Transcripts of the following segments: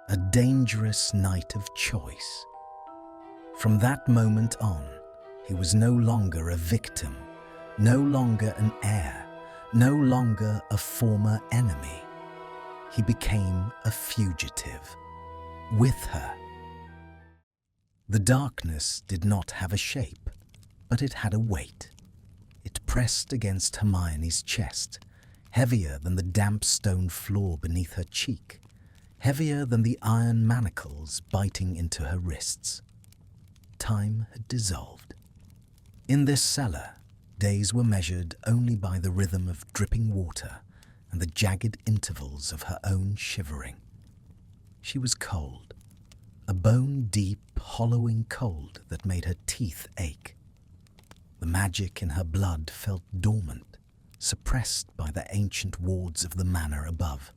A dangerous night of choice. From that moment on, he was no longer a victim, no longer an heir, no longer a former enemy. He became a fugitive. With her. The darkness did not have a shape, but it had a weight. It pressed against Hermione's chest, heavier than the damp stone floor beneath her cheek, heavier than the iron manacles biting into her wrists. Time had dissolved. In this cellar, days were measured only by the rhythm of dripping water and the jagged intervals of her own shivering. She was cold, a bone-deep, hollowing cold that made her teeth ache. The magic in her blood felt dormant, suppressed by the ancient wards of the manor above.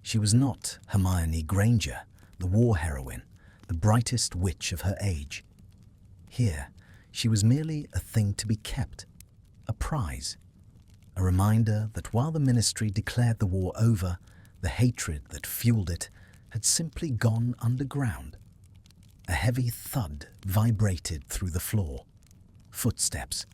She was not Hermione Granger, the war heroine, the brightest witch of her age. Here, she was merely a thing to be kept, a prize, a reminder that while the Ministry declared the war over, the hatred that fueled it had simply gone underground. A heavy thud vibrated through the floor. Footsteps.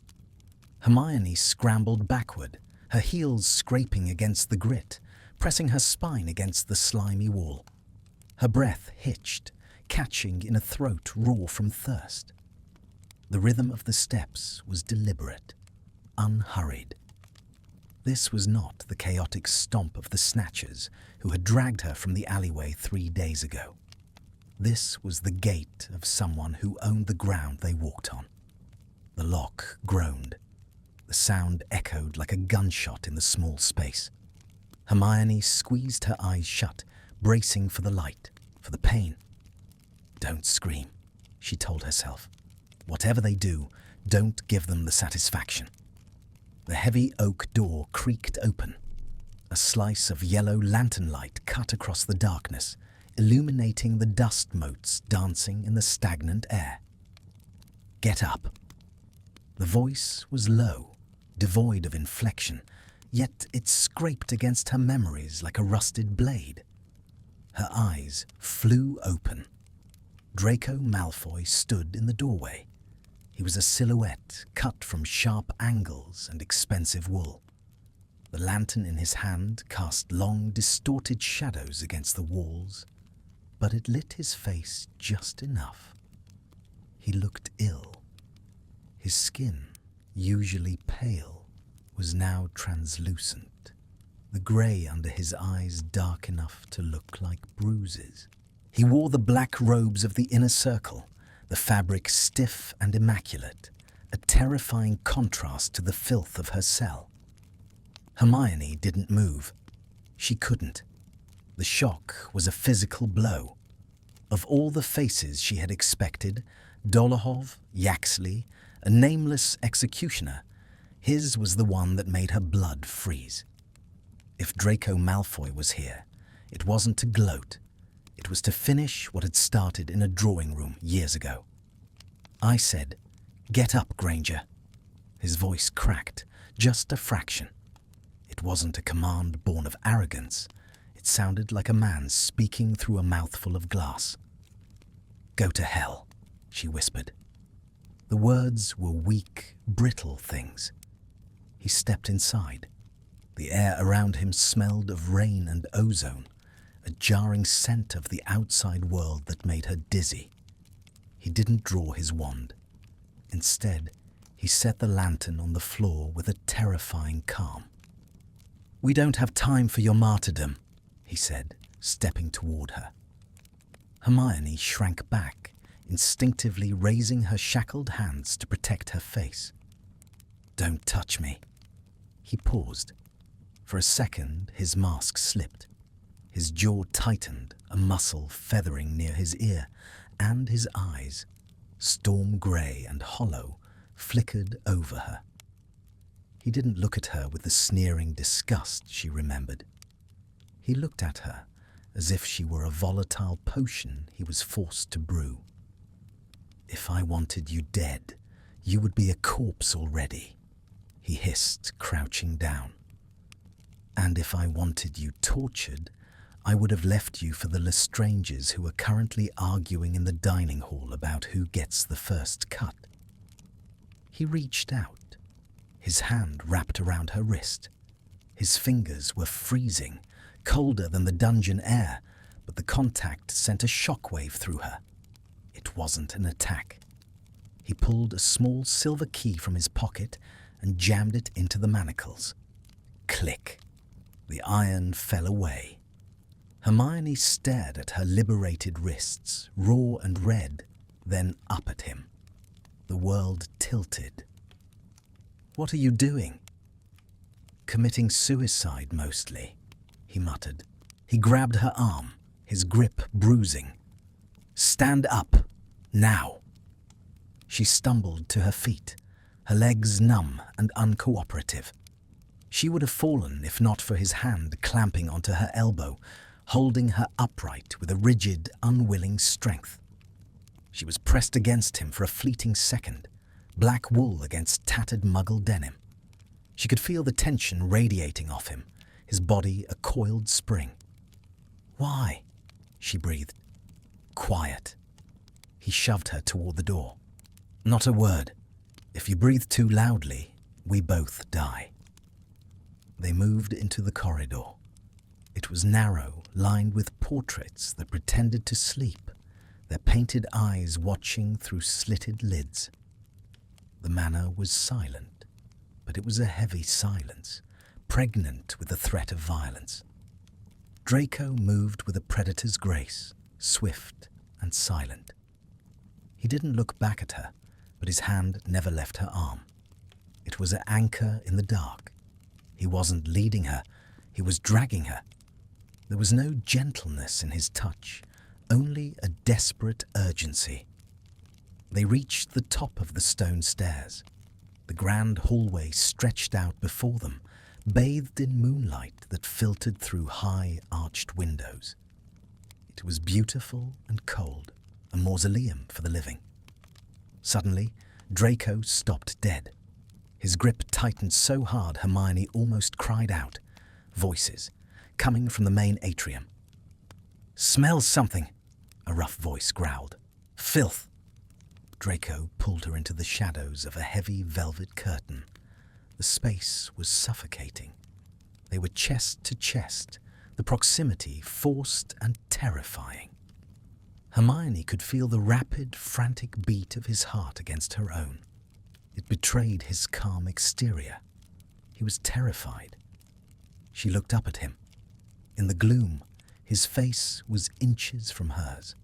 Hermione scrambled backward, her heels scraping against the grit, pressing her spine against the slimy wall. Her breath hitched, catching in a throat raw from thirst. The rhythm of the steps was deliberate, unhurried. This was not the chaotic stomp of the snatchers who had dragged her from the alleyway 3 days ago. This was the gait of someone who owned the ground they walked on. The lock groaned. The sound echoed like a gunshot in the small space. Hermione squeezed her eyes shut, bracing for the light, for the pain. "Don't scream," she told herself. "Whatever they do, don't give them the satisfaction." The heavy oak door creaked open. A slice of yellow lantern light cut across the darkness, illuminating the dust motes dancing in the stagnant air. "Get up." The voice was low, devoid of inflection, yet it scraped against her memories like a rusted blade. Her eyes flew open. Draco Malfoy stood in the doorway. He was a silhouette cut from sharp angles and expensive wool. The lantern in his hand cast long, distorted shadows against the walls, but it lit his face just enough. He looked ill. His skin, usually pale, was now translucent, the grey under his eyes dark enough to look like bruises. He wore the black robes of the inner circle, the fabric stiff and immaculate, a terrifying contrast to the filth of her cell. Hermione didn't move. She couldn't. The shock was a physical blow. Of all the faces she had expected, Dolohov, Yaxley, a nameless executioner, his was the one that made her blood freeze. If Draco Malfoy was here, it wasn't to gloat. It was to finish what had started in a drawing room years ago. I said, "Get up, Granger." His voice cracked, just a fraction. It wasn't a command born of arrogance. It sounded like a man speaking through a mouthful of glass. "Go to hell," she whispered. The words were weak, brittle things. He stepped inside. The air around him smelled of rain and ozone, a jarring scent of the outside world that made her dizzy. He didn't draw his wand. Instead, he set the lantern on the floor with a terrifying calm. "We don't have time for your martyrdom," he said, stepping toward her. Hermione shrank back, instinctively raising her shackled hands to protect her face. "Don't touch me." He paused. For a second, his mask slipped. His jaw tightened, a muscle feathering near his ear, and his eyes, storm grey and hollow, flickered over her. He didn't look at her with the sneering disgust she remembered. He looked at her as if she were a volatile potion he was forced to brew. "If I wanted you dead, you would be a corpse already," he hissed, crouching down. "And if I wanted you tortured, I would have left you for the Lestrangers who are currently arguing in the dining hall about who gets the first cut." He reached out, his hand wrapped around her wrist. His fingers were freezing, colder than the dungeon air, but the contact sent a shockwave through her. It wasn't an attack. He pulled a small silver key from his pocket and jammed it into the manacles. Click. The iron fell away. Hermione stared at her liberated wrists, raw and red, then up at him. The world tilted. "What are you doing?" "Committing suicide, mostly," he muttered. He grabbed her arm, his grip bruising. "Stand up, now." She stumbled to her feet, her legs numb and uncooperative. She would have fallen if not for his hand clamping onto her elbow, holding her upright with a rigid, unwilling strength. She was pressed against him for a fleeting second, black wool against tattered muggle denim. She could feel the tension radiating off him, his body a coiled spring. "Why?" she breathed. "Quiet." He shoved her toward the door. "Not a word. If you breathe too loudly, we both die." They moved into the corridor. It was narrow, lined with portraits that pretended to sleep, their painted eyes watching through slitted lids. The manor was silent, but it was a heavy silence, pregnant with the threat of violence. Draco moved with a predator's grace, swift and silent. He didn't look back at her, but his hand never left her arm. It was an anchor in the dark. He wasn't leading her, he was dragging her. There was no gentleness in his touch, only a desperate urgency. They reached the top of the stone stairs. The grand hallway stretched out before them, bathed in moonlight that filtered through high, arched windows. It was beautiful and cold, a mausoleum for the living. Suddenly, Draco stopped dead. His grip tightened so hard Hermione almost cried out. Voices, coming from the main atrium. "Smells something," a rough voice growled. "Filth." Draco pulled her into the shadows of a heavy velvet curtain. The space was suffocating. They were chest to chest, the proximity forced and terrifying. Hermione could feel the rapid, frantic beat of his heart against her own. It betrayed his calm exterior. He was terrified. She looked up at him. In the gloom, his face was inches from hers.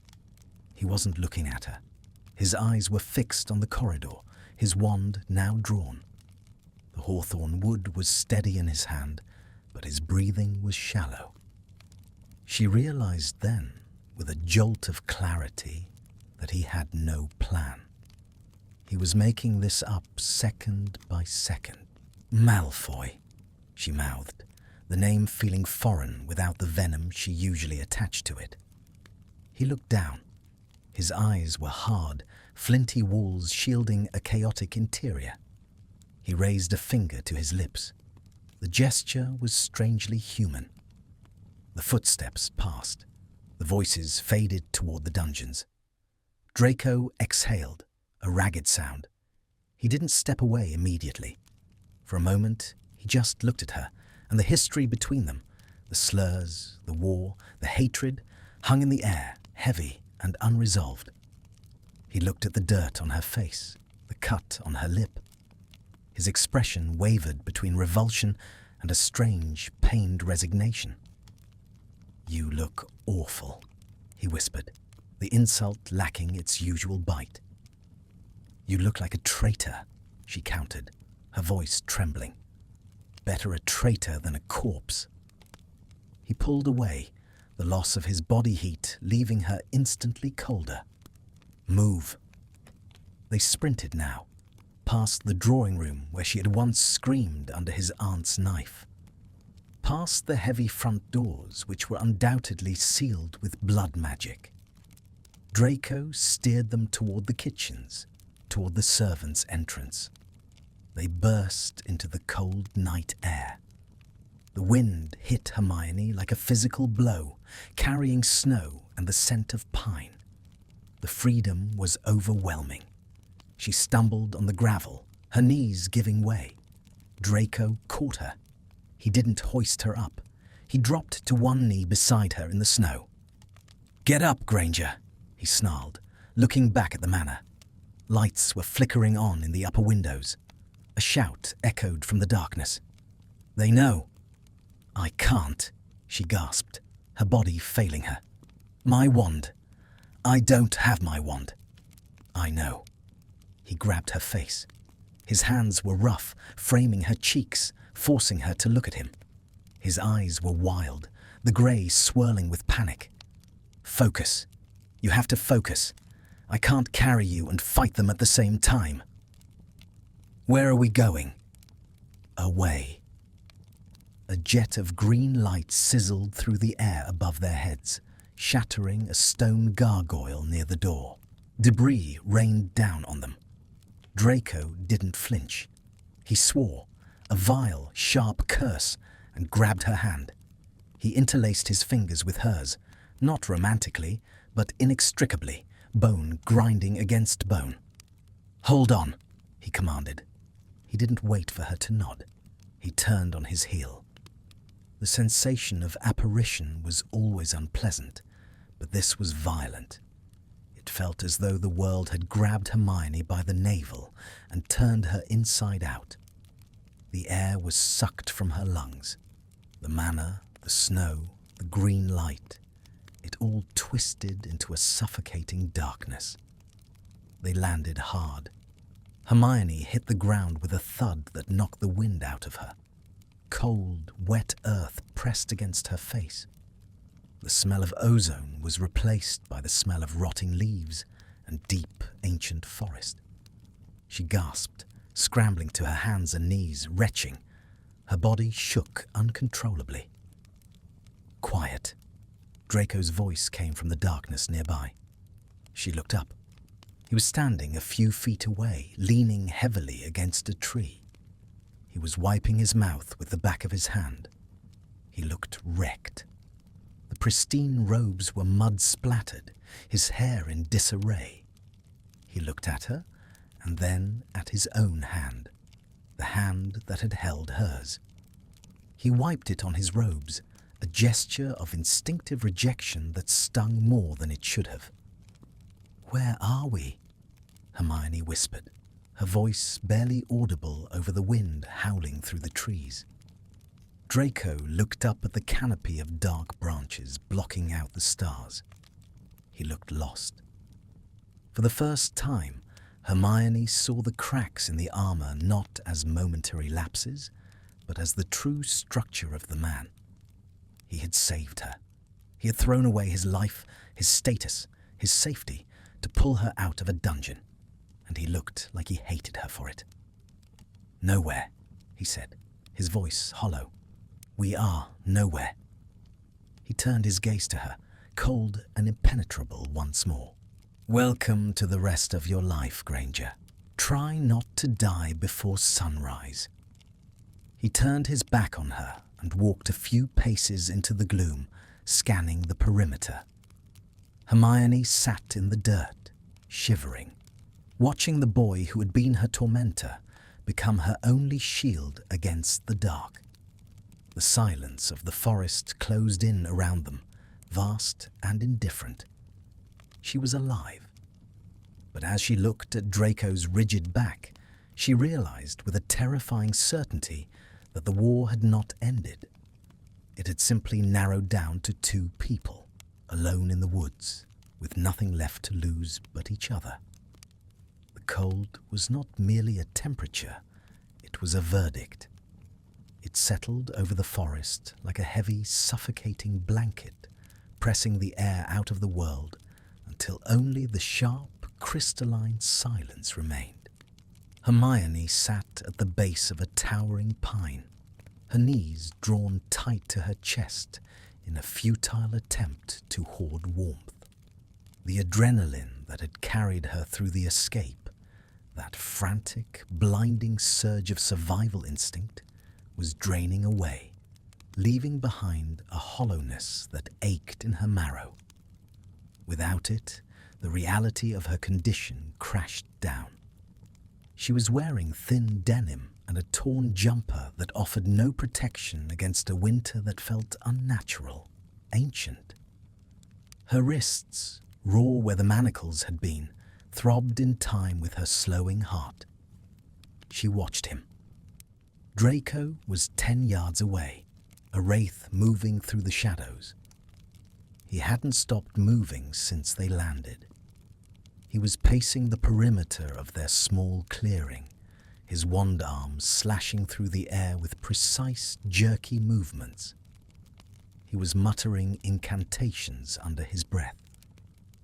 He wasn't looking at her. His eyes were fixed on the corridor, his wand now drawn. The hawthorn wood was steady in his hand, but his breathing was shallow. She realized then, with a jolt of clarity, that he had no plan. He was making this up second by second. "Malfoy," she mouthed, the name feeling foreign without the venom she usually attached to it. He looked down. His eyes were hard, flinty walls shielding a chaotic interior. He raised a finger to his lips. The gesture was strangely human. The footsteps passed. The voices faded toward the dungeons. Draco exhaled, a ragged sound. He didn't step away immediately. For a moment, he just looked at her, and the history between them, the slurs, the war, the hatred, hung in the air, heavy and unresolved. He looked at the dirt on her face, the cut on her lip. His expression wavered between revulsion and a strange, pained resignation. "You look awful," he whispered, the insult lacking its usual bite. "You look like a traitor," she countered, her voice trembling. "Better a traitor than a corpse." He pulled away, the loss of his body heat leaving her instantly colder. "Move." They sprinted now, past the drawing room where she had once screamed under his aunt's knife. Past the heavy front doors, which were undoubtedly sealed with blood magic. Draco steered them toward the kitchens, toward the servants' entrance. They burst into the cold night air. The wind hit Hermione like a physical blow, carrying snow and the scent of pine. The freedom was overwhelming. She stumbled on the gravel, her knees giving way. Draco caught her. He didn't hoist her up. He dropped to one knee beside her in the snow. "Get up, Granger," he snarled, looking back at the manor. Lights were flickering on in the upper windows. A shout echoed from the darkness. "They know." "I can't," she gasped, her body failing her. "My wand. I don't have my wand." "I know." He grabbed her face. His hands were rough, framing her cheeks, forcing her to look at him. His eyes were wild, the grey swirling with panic. "Focus. You have to focus. I can't carry you and fight them at the same time." "Where are we going?" "Away." A jet of green light sizzled through the air above their heads, shattering a stone gargoyle near the door. Debris rained down on them. Draco didn't flinch. He swore, a vile, sharp curse, and grabbed her hand. He interlaced his fingers with hers, not romantically, but inextricably, bone grinding against bone. "Hold on," he commanded. He didn't wait for her to nod. He turned on his heel. The sensation of apparition was always unpleasant, but this was violent. It felt as though the world had grabbed Hermione by the navel and turned her inside out. The air was sucked from her lungs. The manor, the snow, the green light, it all twisted into a suffocating darkness. They landed hard. Hermione hit the ground with a thud that knocked the wind out of her. Cold, wet earth pressed against her face. The smell of ozone was replaced by the smell of rotting leaves and deep, ancient forest. She gasped, scrambling to her hands and knees, retching. Her body shook uncontrollably. "Quiet." Draco's voice came from the darkness nearby. She looked up. He was standing a few feet away, leaning heavily against a tree. He was wiping his mouth with the back of his hand. He looked wrecked. The pristine robes were mud-splattered, his hair in disarray. He looked at her, and then at his own hand, the hand that had held hers. He wiped it on his robes, a gesture of instinctive rejection that stung more than it should have. "Where are we?" Hermione whispered, her voice barely audible over the wind howling through the trees. Draco looked up at the canopy of dark branches blocking out the stars. He looked lost. For the first time, Hermione saw the cracks in the armor not as momentary lapses, but as the true structure of the man. He had saved her. He had thrown away his life, his status, his safety, to pull her out of a dungeon, and he looked like he hated her for it. "Nowhere," he said, his voice hollow. "We are nowhere." He turned his gaze to her, cold and impenetrable once more. "Welcome to the rest of your life, Granger. Try not to die before sunrise." He turned his back on her and walked a few paces into the gloom, scanning the perimeter. Hermione sat in the dirt, shivering, watching the boy who had been her tormentor become her only shield against the dark. The silence of the forest closed in around them, vast and indifferent. She was alive. But as she looked at Draco's rigid back, she realized with a terrifying certainty that the war had not ended. It had simply narrowed down to two people, alone in the woods, with nothing left to lose but each other. The cold was not merely a temperature, it was a verdict. It settled over the forest like a heavy, suffocating blanket, pressing the air out of the world until only the sharp, crystalline silence remained. Hermione sat at the base of a towering pine, her knees drawn tight to her chest in a futile attempt to hoard warmth. The adrenaline that had carried her through the escape, that frantic, blinding surge of survival instinct, was draining away, leaving behind a hollowness that ached in her marrow. Without it, the reality of her condition crashed down. She was wearing thin denim and a torn jumper that offered no protection against a winter that felt unnatural, ancient. Her wrists, raw where the manacles had been, throbbed in time with her slowing heart. She watched him. Draco was 10 yards away, a wraith moving through the shadows. He hadn't stopped moving since they landed. He was pacing the perimeter of their small clearing, his wand arms slashing through the air with precise, jerky movements. He was muttering incantations under his breath,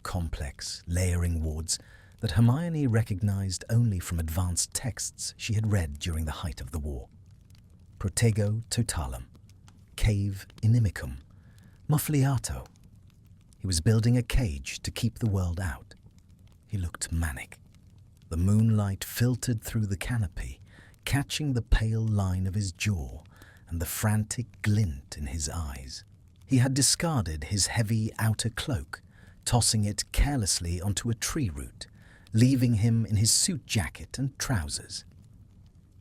complex, layering words that Hermione recognized only from advanced texts she had read during the height of the war. Protego totalum, cave inimicum, muffliato. He was building a cage to keep the world out. He looked manic. The moonlight filtered through the canopy, catching the pale line of his jaw and the frantic glint in his eyes. He had discarded his heavy outer cloak, tossing it carelessly onto a tree root, leaving him in his suit jacket and trousers.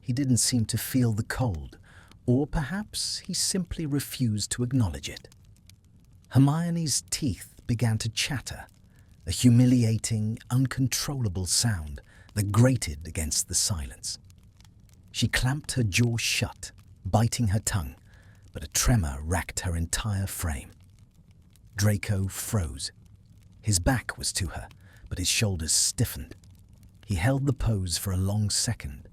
He didn't seem to feel the cold, or perhaps he simply refused to acknowledge it. Hermione's teeth began to chatter, a humiliating, uncontrollable sound that grated against the silence. She clamped her jaw shut, biting her tongue, but a tremor racked her entire frame. Draco froze. His back was to her, but his shoulders stiffened. He held the pose for a long second,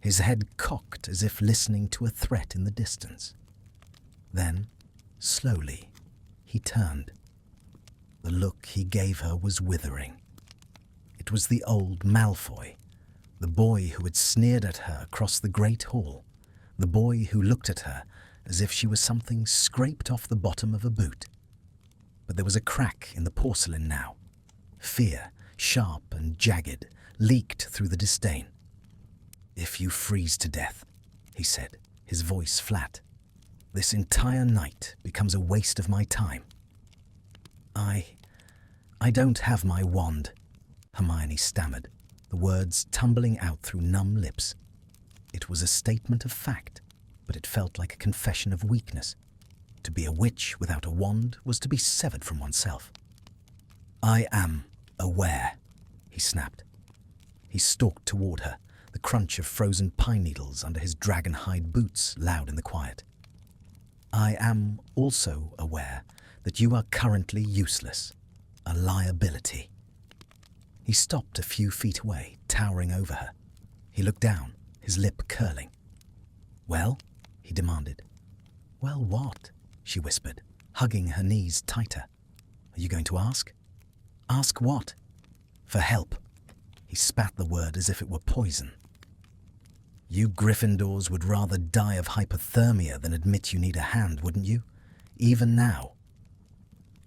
his head cocked as if listening to a threat in the distance. Then, slowly, he turned. The look he gave her was withering. It was the old Malfoy, the boy who had sneered at her across the great hall, the boy who looked at her as if she was something scraped off the bottom of a boot. But there was a crack in the porcelain now. Fear, sharp and jagged, leaked through the disdain. "If you freeze to death," he said, his voice flat, "this entire night becomes a waste of my time." I don't have my wand," Hermione stammered, the words tumbling out through numb lips. It was a statement of fact, but it felt like a confession of weakness. To be a witch without a wand was to be severed from oneself. "I am aware," he snapped. He stalked toward her, the crunch of frozen pine needles under his dragon-hide boots loud in the quiet. "I am also aware that you are currently useless, a liability." He stopped a few feet away, towering over her. He looked down, his lip curling. "Well?" he demanded. "Well, what?" she whispered, hugging her knees tighter. "Are you going to ask?" "Ask what?" "For help." He spat the word as if it were poison. "You Gryffindors would rather die of hypothermia than admit you need a hand, wouldn't you? Even now."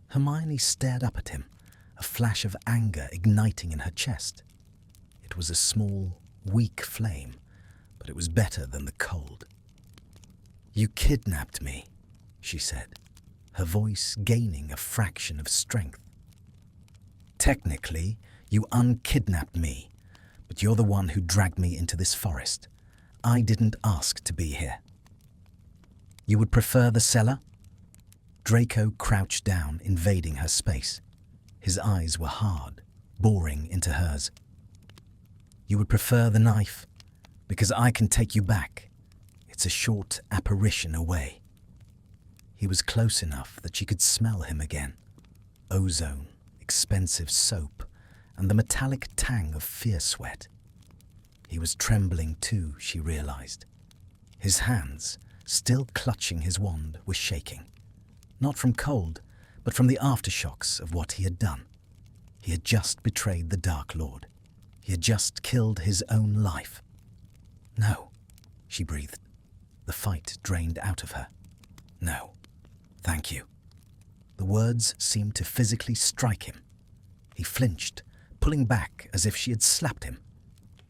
Hermione stared up at him, a flash of anger igniting in her chest. It was a small, weak flame, but it was better than the cold. "You kidnapped me," she said, her voice gaining a fraction of strength. "Technically, you unkidnapped me, but you're the one who dragged me into this forest. I didn't ask to be here." "You would prefer the cellar?" Draco crouched down, invading her space. His eyes were hard, boring into hers. "You would prefer the knife? Because I can take you back. It's a short apparition away." He was close enough that she could smell him again. Ozone, expensive soap, and the metallic tang of fear sweat. He was trembling too, she realized. His hands, still clutching his wand, were shaking. Not from cold, but from the aftershocks of what he had done. He had just betrayed the Dark Lord. He had just killed his own life. "No," she breathed. The fight drained out of her. "No, thank you." The words seemed to physically strike him. He flinched, pulling back as if she had slapped him.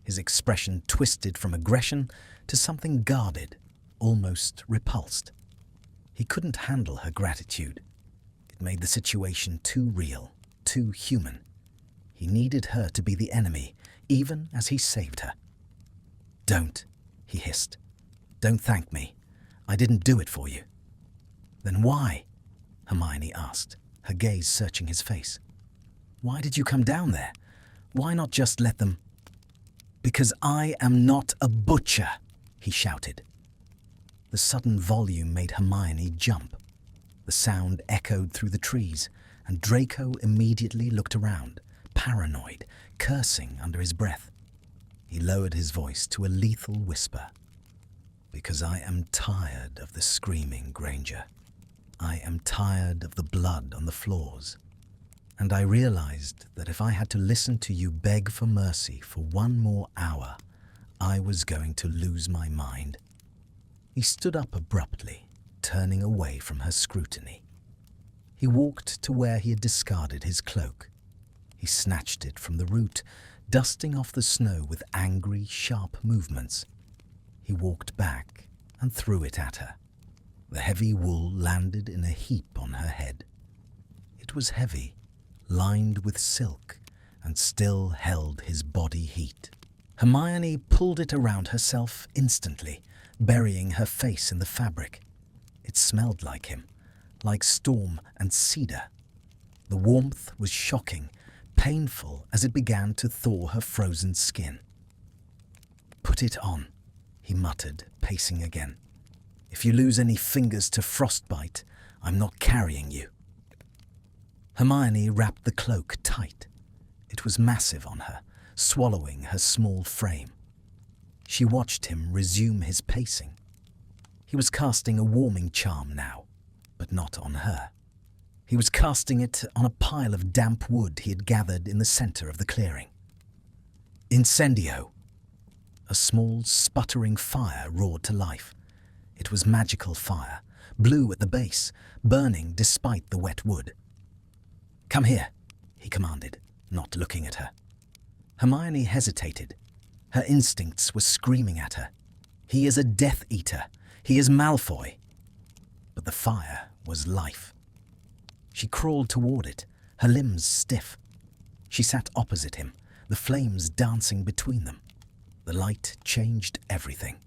His expression twisted from aggression to something guarded, almost repulsed. He couldn't handle her gratitude. It made the situation too real, too human. He needed her to be the enemy, even as he saved her. "Don't," he hissed. "Don't thank me. I didn't do it for you." "Then why?" Hermione asked, her gaze searching his face. "Why did you come down there? Why not just let them—" "Because I am not a butcher," he shouted. The sudden volume made Hermione jump. The sound echoed through the trees, and Draco immediately looked around, paranoid, cursing under his breath. He lowered his voice to a lethal whisper. "Because I am tired of the screaming, Granger. I am tired of the blood on the floors. And I realized that if I had to listen to you beg for mercy for one more hour, I was going to lose my mind." He stood up abruptly, turning away from her scrutiny. He walked to where he had discarded his cloak. He snatched it from the root, dusting off the snow with angry, sharp movements. He walked back and threw it at her. The heavy wool landed in a heap on her head. It was heavy, lined with silk, and still held his body heat. Hermione pulled it around herself instantly, burying her face in the fabric. It smelled like him, like storm and cedar. The warmth was shocking, painful as it began to thaw her frozen skin. "Put it on," he muttered, pacing again. "If you lose any fingers to frostbite, I'm not carrying you." Hermione wrapped the cloak tight. It was massive on her, swallowing her small frame. She watched him resume his pacing. He was casting a warming charm now, but not on her. He was casting it on a pile of damp wood he had gathered in the center of the clearing. Incendio! A small, sputtering fire roared to life. It was magical fire, blue at the base, burning despite the wet wood. "Come here," he commanded, not looking at her. Hermione hesitated. Her instincts were screaming at her. He is a Death Eater. He is Malfoy. But the fire was life. She crawled toward it, her limbs stiff. She sat opposite him, the flames dancing between them. The light changed everything.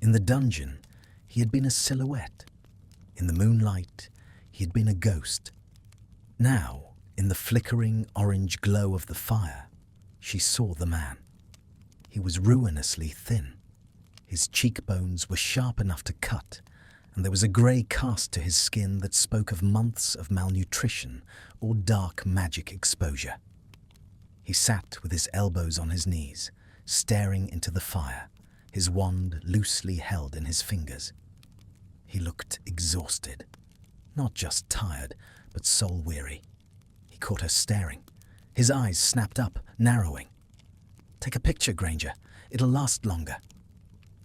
In the dungeon, he had been a silhouette. In the moonlight, he had been a ghost. Now, in the flickering orange glow of the fire, she saw the man. He was ruinously thin. His cheekbones were sharp enough to cut, and there was a grey cast to his skin that spoke of months of malnutrition or dark magic exposure. He sat with his elbows on his knees, staring into the fire, his wand loosely held in his fingers. He looked exhausted, not just tired, but soul-weary. He caught her staring. His eyes snapped up, narrowing. "Take a picture, Granger. It'll last longer."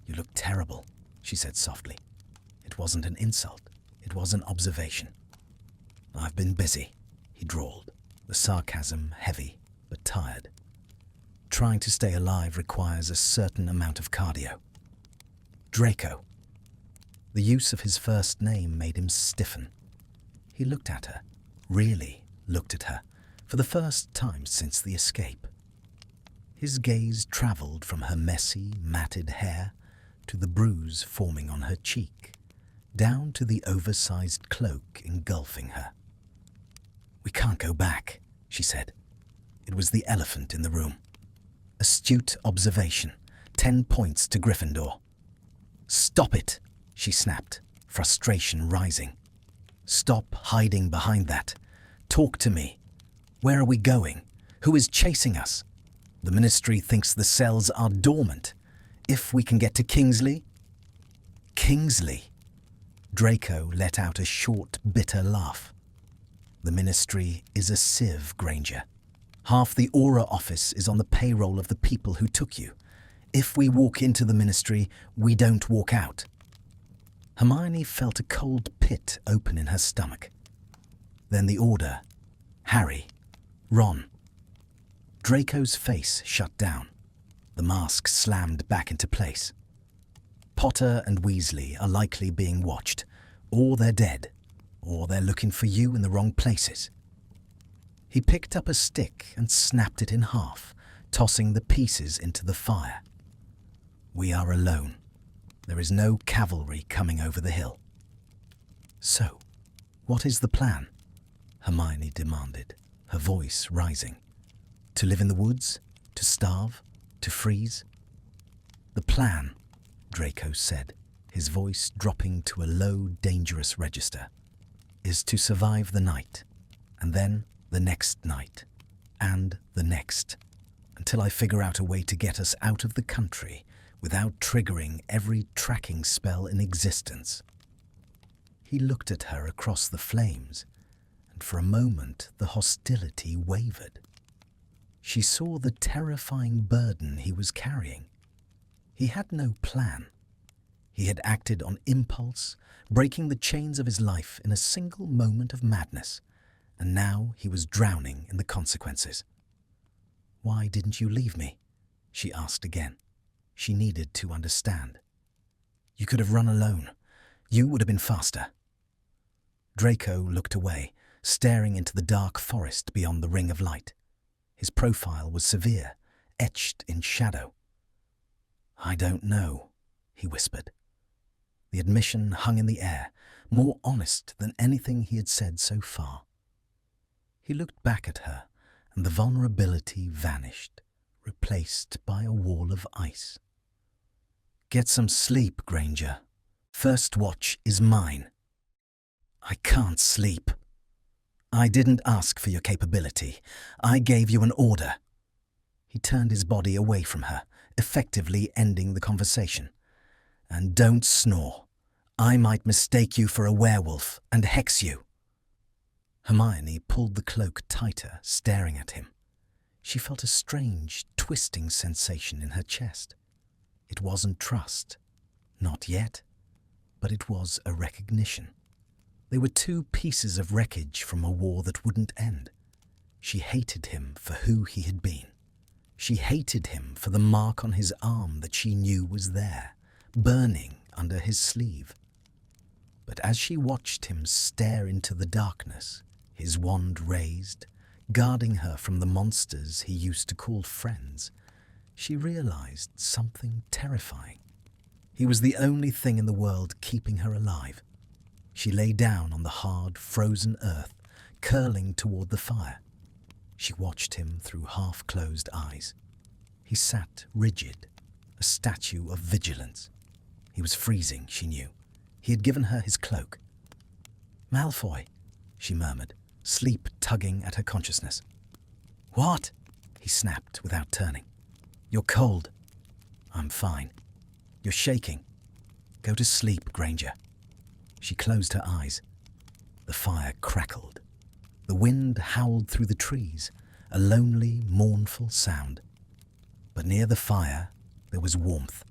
"You look terrible," she said softly. It wasn't an insult. It was an observation. "I've been busy," he drawled, the sarcasm heavy but tired. Trying to stay alive requires a certain amount of cardio. Draco. The use of his first name made him stiffen. He looked at her, really looked at her, for the first time since the escape. His gaze traveled from her messy, matted hair to the bruise forming on her cheek, down to the oversized cloak engulfing her. "We can't go back," she said. It was the elephant in the room. Astute observation, 10 points to Gryffindor. "Stop it," she snapped, frustration rising. "Stop hiding behind that. Talk to me. Where are we going? Who is chasing us? The Ministry thinks the cells are dormant. If we can get to Kingsley—" "Kingsley?" Draco let out a short, bitter laugh. "The Ministry is a sieve, Granger. Half the Aura office is on the payroll of the people who took you. If we walk into the Ministry, we don't walk out." Hermione felt a cold pit open in her stomach. Then the Order. Harry. Ron. Draco's face shut down. The mask slammed back into place. "Potter and Weasley are likely being watched. Or they're dead, or they're looking for you in the wrong places. He picked up a stick and snapped it in half, tossing the pieces into the fire. We are alone. There is no cavalry coming over the hill. So, what is the plan? Hermione demanded, her voice rising. To live in the woods? To starve? To freeze? The plan, Draco said, his voice dropping to a low, dangerous register, is to survive the night, and then the next night, and the next, until I figure out a way to get us out of the country without triggering every tracking spell in existence. He looked at her across the flames, and for a moment the hostility wavered. She saw the terrifying burden he was carrying. He had no plan. He had acted on impulse, breaking the chains of his life in a single moment of madness, and now he was drowning in the consequences. "Why didn't you leave me?" she asked again. She needed to understand. "You could have run alone. You would have been faster." Draco looked away, staring into the dark forest beyond the ring of light. His profile was severe, etched in shadow. "I don't know," he whispered. The admission hung in the air, more honest than anything he had said so far. He looked back at her, and the vulnerability vanished, replaced by a wall of ice. "Get some sleep, Granger. First watch is mine." "I can't sleep." "I didn't ask for your capability. I gave you an order." He turned his body away from her, effectively ending the conversation. "And don't snore. I might mistake you for a werewolf and hex you." Hermione pulled the cloak tighter, staring at him. She felt a strange, twisting sensation in her chest. It wasn't trust. Not yet. But it was a recognition. They were two pieces of wreckage from a war that wouldn't end. She hated him for who he had been. She hated him for the mark on his arm that she knew was there, burning under his sleeve. But as she watched him stare into the darkness, his wand raised, guarding her from the monsters he used to call friends, she realized something terrifying. He was the only thing in the world keeping her alive. She lay down on the hard, frozen earth, curling toward the fire. She watched him through half-closed eyes. He sat rigid, a statue of vigilance. He was freezing, she knew. He had given her his cloak. "Malfoy," she murmured, sleep tugging at her consciousness. "What?" he snapped without turning. "You're cold." "I'm fine." "You're shaking." "Go to sleep, Granger." She closed her eyes. The fire crackled. The wind howled through the trees, a lonely, mournful sound. But near the fire, there was warmth.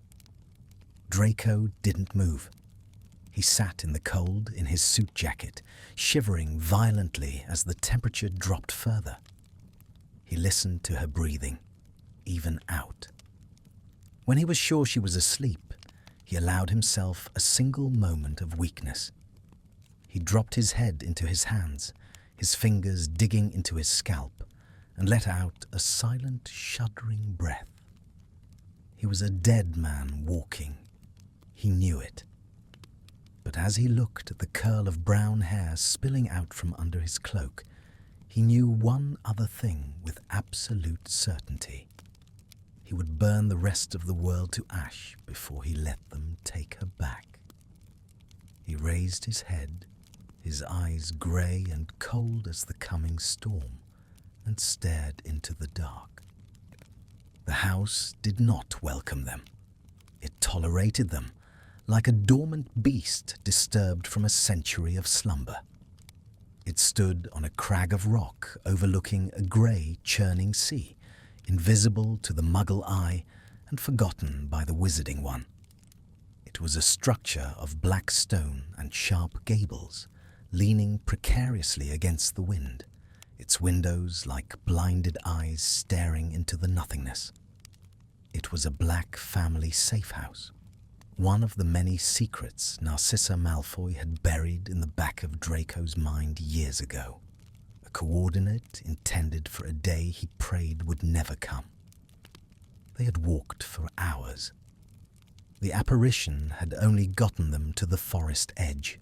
Draco didn't move. He sat in the cold in his suit jacket, shivering violently as the temperature dropped further. He listened to her breathing, even out. When he was sure she was asleep, he allowed himself a single moment of weakness. He dropped his head into his hands, his fingers digging into his scalp, and let out a silent, shuddering breath. He was a dead man walking. He knew it. But as he looked at the curl of brown hair spilling out from under his cloak, he knew one other thing with absolute certainty. He would burn the rest of the world to ash before he let them take her back. He raised his head, his eyes grey and cold as the coming storm, and stared into the dark. The house did not welcome them. It tolerated them, like a dormant beast disturbed from a century of slumber. It stood on a crag of rock overlooking a grey, churning sea, invisible to the Muggle eye and forgotten by the Wizarding One. It was a structure of black stone and sharp gables, leaning precariously against the wind, its windows like blinded eyes staring into the nothingness. It was a black family safe house. One of the many secrets Narcissa Malfoy had buried in the back of Draco's mind years ago. A coordinate intended for a day he prayed would never come. They had walked for hours. The apparition had only gotten them to the forest edge.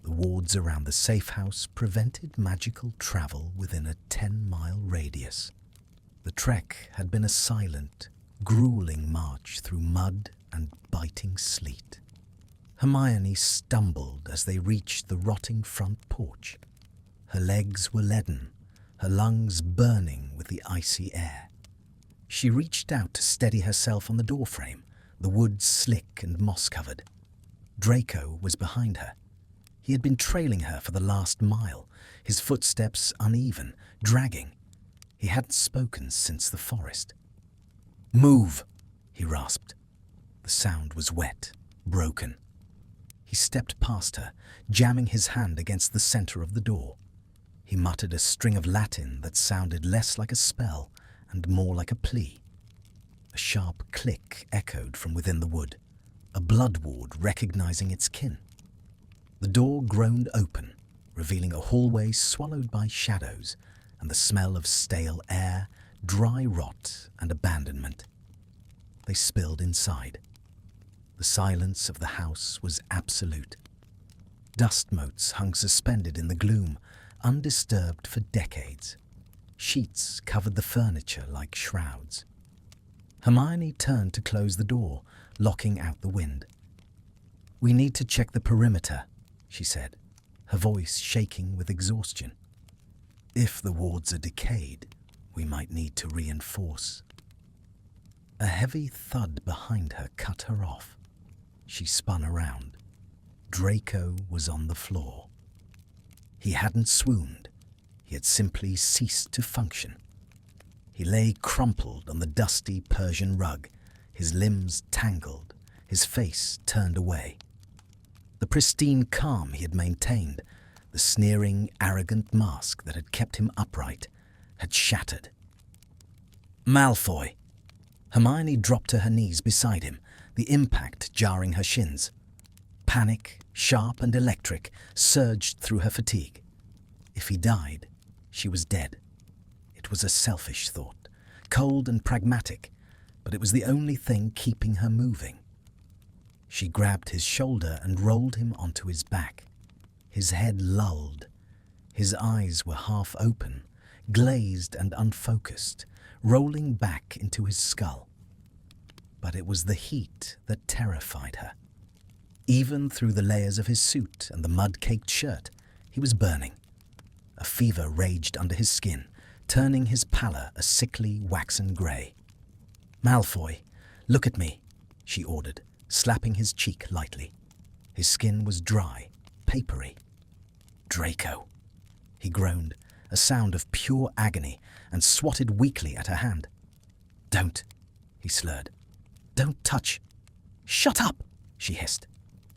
The wards around the safe house prevented magical travel within a 10-mile radius. The trek had been a silent, grueling march through mud and biting sleet. Hermione stumbled as they reached the rotting front porch. Her legs were leaden, her lungs burning with the icy air. She reached out to steady herself on the doorframe, the wood slick and moss-covered. Draco was behind her. He had been trailing her for the last mile, his footsteps uneven, dragging. He hadn't spoken since the forest. "Move," he rasped. The sound was wet, broken. He stepped past her, jamming his hand against the center of the door. He muttered a string of Latin that sounded less like a spell and more like a plea. A sharp click echoed from within the wood, a blood ward recognizing its kin. The door groaned open, revealing a hallway swallowed by shadows and the smell of stale air, dry rot, and abandonment. They spilled inside. The silence of the house was absolute. Dust motes hung suspended in the gloom, undisturbed for decades. Sheets covered the furniture like shrouds. Hermione turned to close the door, locking out the wind. "We need to check the perimeter," she said, her voice shaking with exhaustion. "If the wards are decayed, we might need to reinforce." A heavy thud behind her cut her off. She spun around. Draco was on the floor. He hadn't swooned. He had simply ceased to function. He lay crumpled on the dusty Persian rug, his limbs tangled, his face turned away. The pristine calm he had maintained, the sneering, arrogant mask that had kept him upright, had shattered. "Malfoy!" Hermione dropped to her knees beside him, the impact jarring her shins. Panic, sharp and electric, surged through her fatigue. If he died, she was dead. It was a selfish thought, cold and pragmatic, but it was the only thing keeping her moving. She grabbed his shoulder and rolled him onto his back. His head lulled. His eyes were half open, glazed and unfocused, rolling back into his skull. But it was the heat that terrified her. Even through the layers of his suit and the mud-caked shirt, he was burning. A fever raged under his skin, turning his pallor a sickly, waxen grey. "Malfoy, look at me," she ordered, slapping his cheek lightly. His skin was dry, papery. "Draco," he groaned, a sound of pure agony, and swatted weakly at her hand. "Don't," he slurred. "Don't touch." "Shut up," she hissed.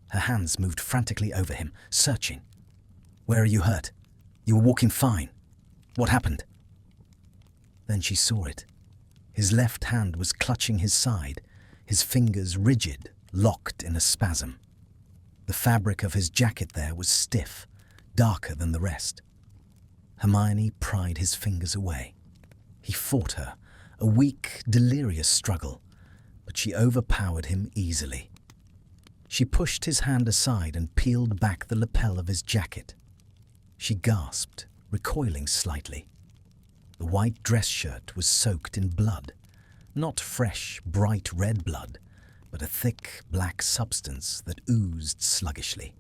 Her hands moved frantically over him, searching. "Where are you hurt? You were walking fine. What happened?" Then she saw it. His left hand was clutching his side, his fingers rigid, locked in a spasm. The fabric of his jacket there was stiff, darker than the rest. Hermione pried his fingers away. He fought her, a weak, delirious struggle, but she overpowered him easily. She pushed his hand aside and peeled back the lapel of his jacket. She gasped, recoiling slightly. The white dress shirt was soaked in blood, not fresh, bright red blood, but a thick, black substance that oozed sluggishly.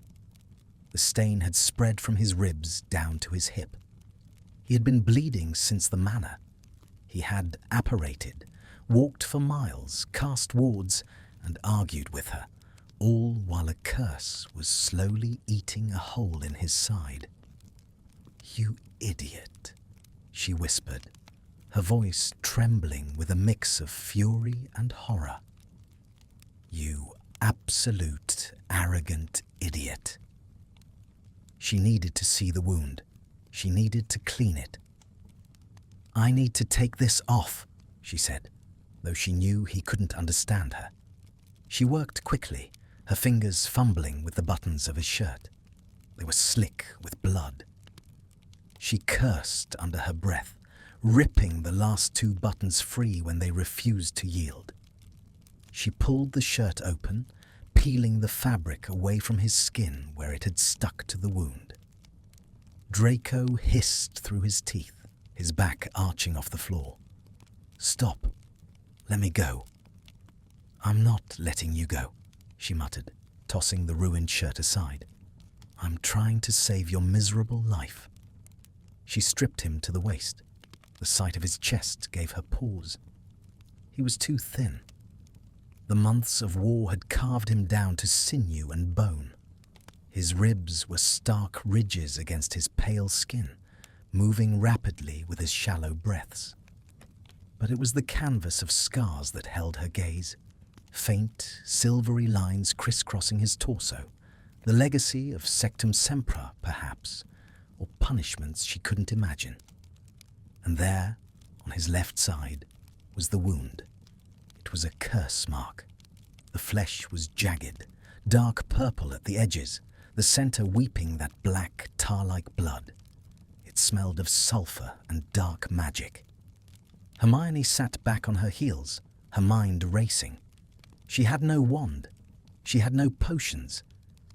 The stain had spread from his ribs down to his hip. He had been bleeding since the manor. He had apparated, walked for miles, cast wards, and argued with her, all while a curse was slowly eating a hole in his side. "You idiot," she whispered, her voice trembling with a mix of fury and horror. "You absolute, arrogant idiot." She needed to see the wound. She needed to clean it. "I need to take this off," she said, though she knew he couldn't understand her. She worked quickly, her fingers fumbling with the buttons of his shirt. They were slick with blood. She cursed under her breath, ripping the last 2 buttons free when they refused to yield. She pulled the shirt open, peeling the fabric away from his skin where it had stuck to the wound. Draco hissed through his teeth, his back arching off the floor. "Stop. Let me go." "I'm not letting you go," she muttered, tossing the ruined shirt aside. "I'm trying to save your miserable life." She stripped him to the waist. The sight of his chest gave her pause. He was too thin. The months of war had carved him down to sinew and bone. His ribs were stark ridges against his pale skin, moving rapidly with his shallow breaths. But it was the canvas of scars that held her gaze, faint, silvery lines crisscrossing his torso, the legacy of Sectum Sempra, perhaps, or punishments she couldn't imagine. And there, on his left side, was the wound. It was a curse mark. The flesh was jagged, dark purple at the edges, the center weeping that black, tar-like blood. It smelled of sulfur and dark magic. Hermione sat back on her heels, her mind racing. She had no wand. She had no potions.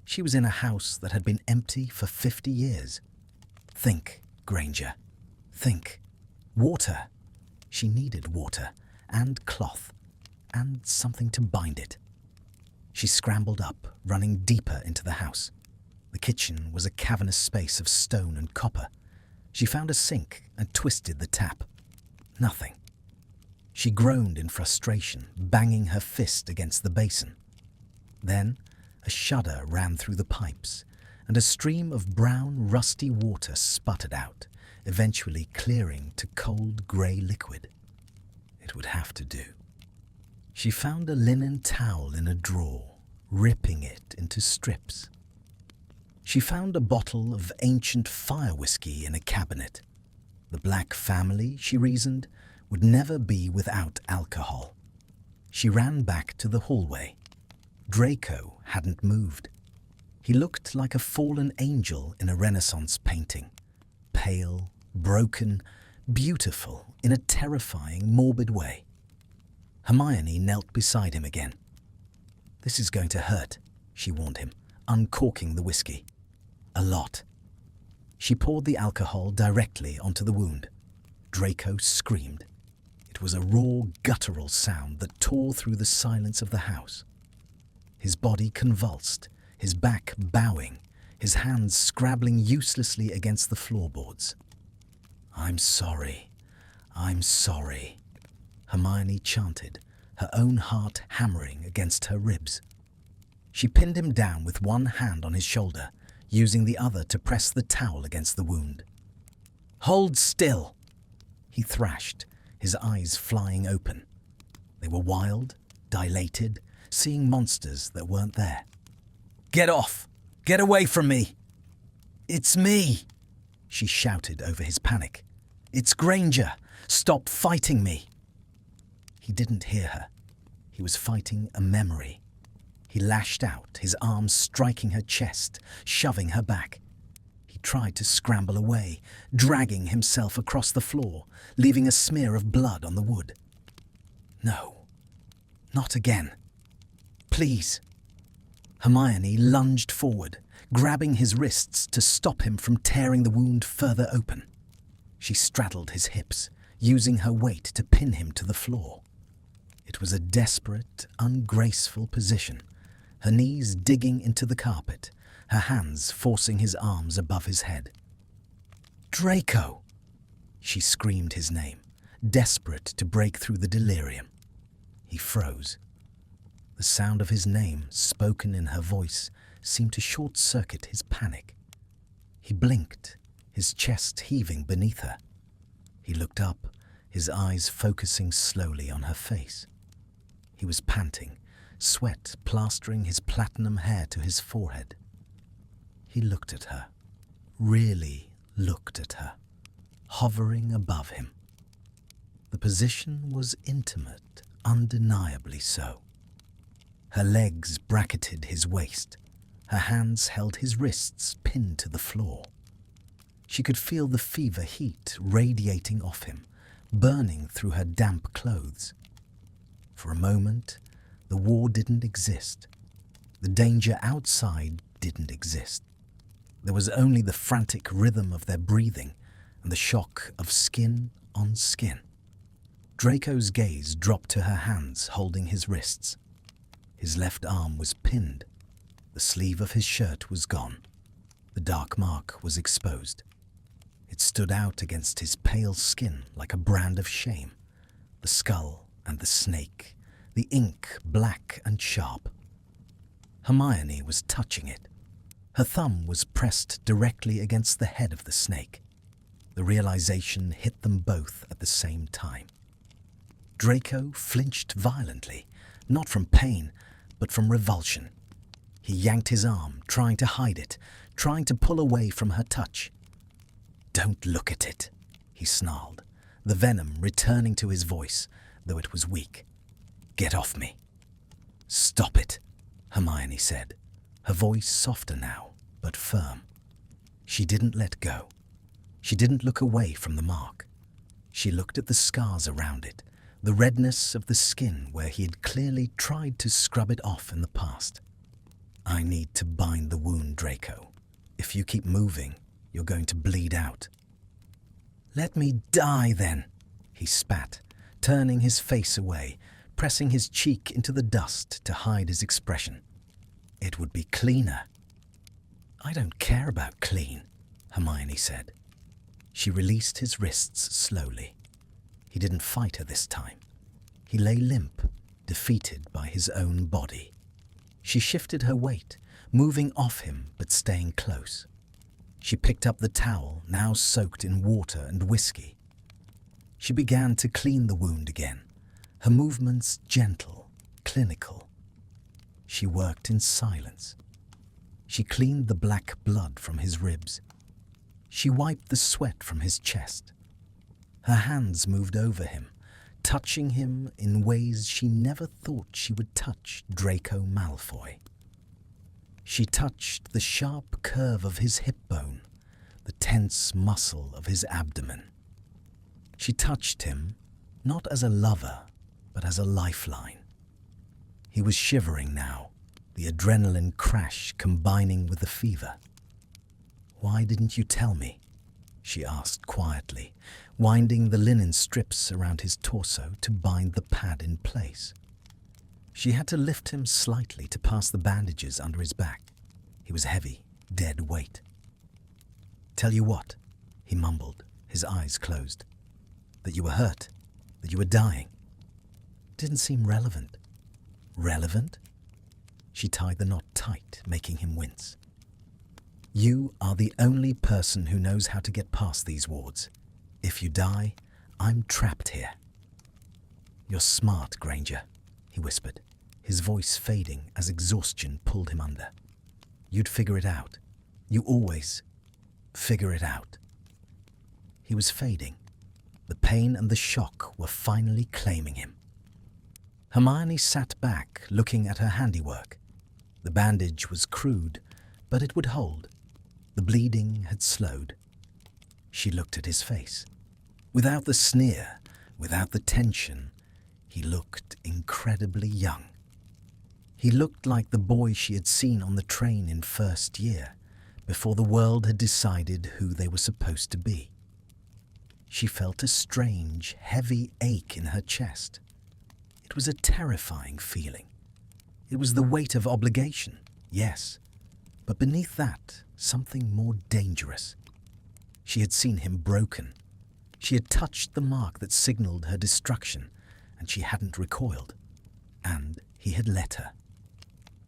She was in a house that had been empty for 50 years. Think, Granger. Think. Water. She needed water, and cloth, and something to bind it. She scrambled up, running deeper into the house. The kitchen was a cavernous space of stone and copper. She found a sink and twisted the tap. Nothing. She groaned in frustration, banging her fist against the basin. Then a shudder ran through the pipes, and a stream of brown, rusty water sputtered out, eventually clearing to cold grey liquid. It would have to do. She found a linen towel in a drawer, ripping it into strips. She found a bottle of ancient fire whiskey in a cabinet. The Black family, she reasoned, would never be without alcohol. She ran back to the hallway. Draco hadn't moved. He looked like a fallen angel in a Renaissance painting. Pale, broken, beautiful in a terrifying, morbid way. Hermione knelt beside him again. "This is going to hurt," she warned him, uncorking the whiskey. "A lot." She poured the alcohol directly onto the wound. Draco screamed. It was a raw, guttural sound that tore through the silence of the house. His body convulsed, his back bowing, his hands scrabbling uselessly against the floorboards. "I'm sorry. I'm sorry," Hermione chanted, her own heart hammering against her ribs. She pinned him down with one hand on his shoulder, using the other to press the towel against the wound. "Hold still!" he thrashed, his eyes flying open. They were wild, dilated, seeing monsters that weren't there. "Get off! Get away from me!" "It's me!" she shouted over his panic. "It's Granger! Stop fighting me!" He didn't hear her. He was fighting a memory. He lashed out, his arms striking her chest, shoving her back. He tried to scramble away, dragging himself across the floor, leaving a smear of blood on the wood. "No, not again. Please." Hermione lunged forward, grabbing his wrists to stop him from tearing the wound further open. She straddled his hips, using her weight to pin him to the floor. It was a desperate, ungraceful position, her knees digging into the carpet, her hands forcing his arms above his head. "Draco!" She screamed his name, desperate to break through the delirium. He froze. The sound of his name, spoken in her voice, seemed to short-circuit his panic. He blinked, his chest heaving beneath her. He looked up, his eyes focusing slowly on her face. He was panting, sweat plastering his platinum hair to his forehead. He looked at her, really looked at her, hovering above him. The position was intimate, undeniably so. Her legs bracketed his waist. Her hands held his wrists pinned to the floor. She could feel the fever heat radiating off him, burning through her damp clothes. For a moment, the war didn't exist. The danger outside didn't exist. There was only the frantic rhythm of their breathing and the shock of skin on skin. Draco's gaze dropped to her hands holding his wrists. His left arm was pinned. The sleeve of his shirt was gone. The dark mark was exposed. It stood out against his pale skin like a brand of shame. The skull and the snake, the ink black and sharp. Hermione was touching it. Her thumb was pressed directly against the head of the snake. The realization hit them both at the same time. Draco flinched violently, not from pain, but from revulsion. He yanked his arm, trying to hide it, trying to pull away from her touch. "Don't look at it," he snarled, the venom returning to his voice, though it was weak. "Get off me." "Stop it," Hermione said, her voice softer now, but firm. She didn't let go. She didn't look away from the mark. She looked at the scars around it, the redness of the skin where he had clearly tried to scrub it off in the past. "I need to bind the wound, Draco. If you keep moving, you're going to bleed out." "Let me die then," he spat, turning his face away, pressing his cheek into the dust to hide his expression. "It would be cleaner." "I don't care about clean," Hermione said. She released his wrists slowly. He didn't fight her this time. He lay limp, defeated by his own body. She shifted her weight, moving off him but staying close. She picked up the towel, now soaked in water and whiskey. She began to clean the wound again, her movements gentle, clinical. She worked in silence. She cleaned the black blood from his ribs. She wiped the sweat from his chest. Her hands moved over him, touching him in ways she never thought she would touch Draco Malfoy. She touched the sharp curve of his hip bone, the tense muscle of his abdomen. She touched him, not as a lover, but as a lifeline. He was shivering now, the adrenaline crash combining with the fever. "Why didn't you tell me?" she asked quietly, winding the linen strips around his torso to bind the pad in place. She had to lift him slightly to pass the bandages under his back. He was heavy, dead weight. "Tell you what," he mumbled, his eyes closed. "That you were hurt, that you were dying. Didn't seem relevant." "Relevant?" She tied the knot tight, making him wince. "You are the only person who knows how to get past these wards. If you die, I'm trapped here." "You're smart, Granger," he whispered, his voice fading as exhaustion pulled him under. "You'd figure it out. You always figure it out." He was fading. The pain and the shock were finally claiming him. Hermione sat back, looking at her handiwork. The bandage was crude, but it would hold. The bleeding had slowed. She looked at his face. Without the sneer, without the tension, he looked incredibly young. He looked like the boy she had seen on the train in first year, before the world had decided who they were supposed to be. She felt a strange, heavy ache in her chest. It was a terrifying feeling. It was the weight of obligation, yes, but beneath that, something more dangerous. She had seen him broken. She had touched the mark that signaled her destruction, and she hadn't recoiled. And he had let her.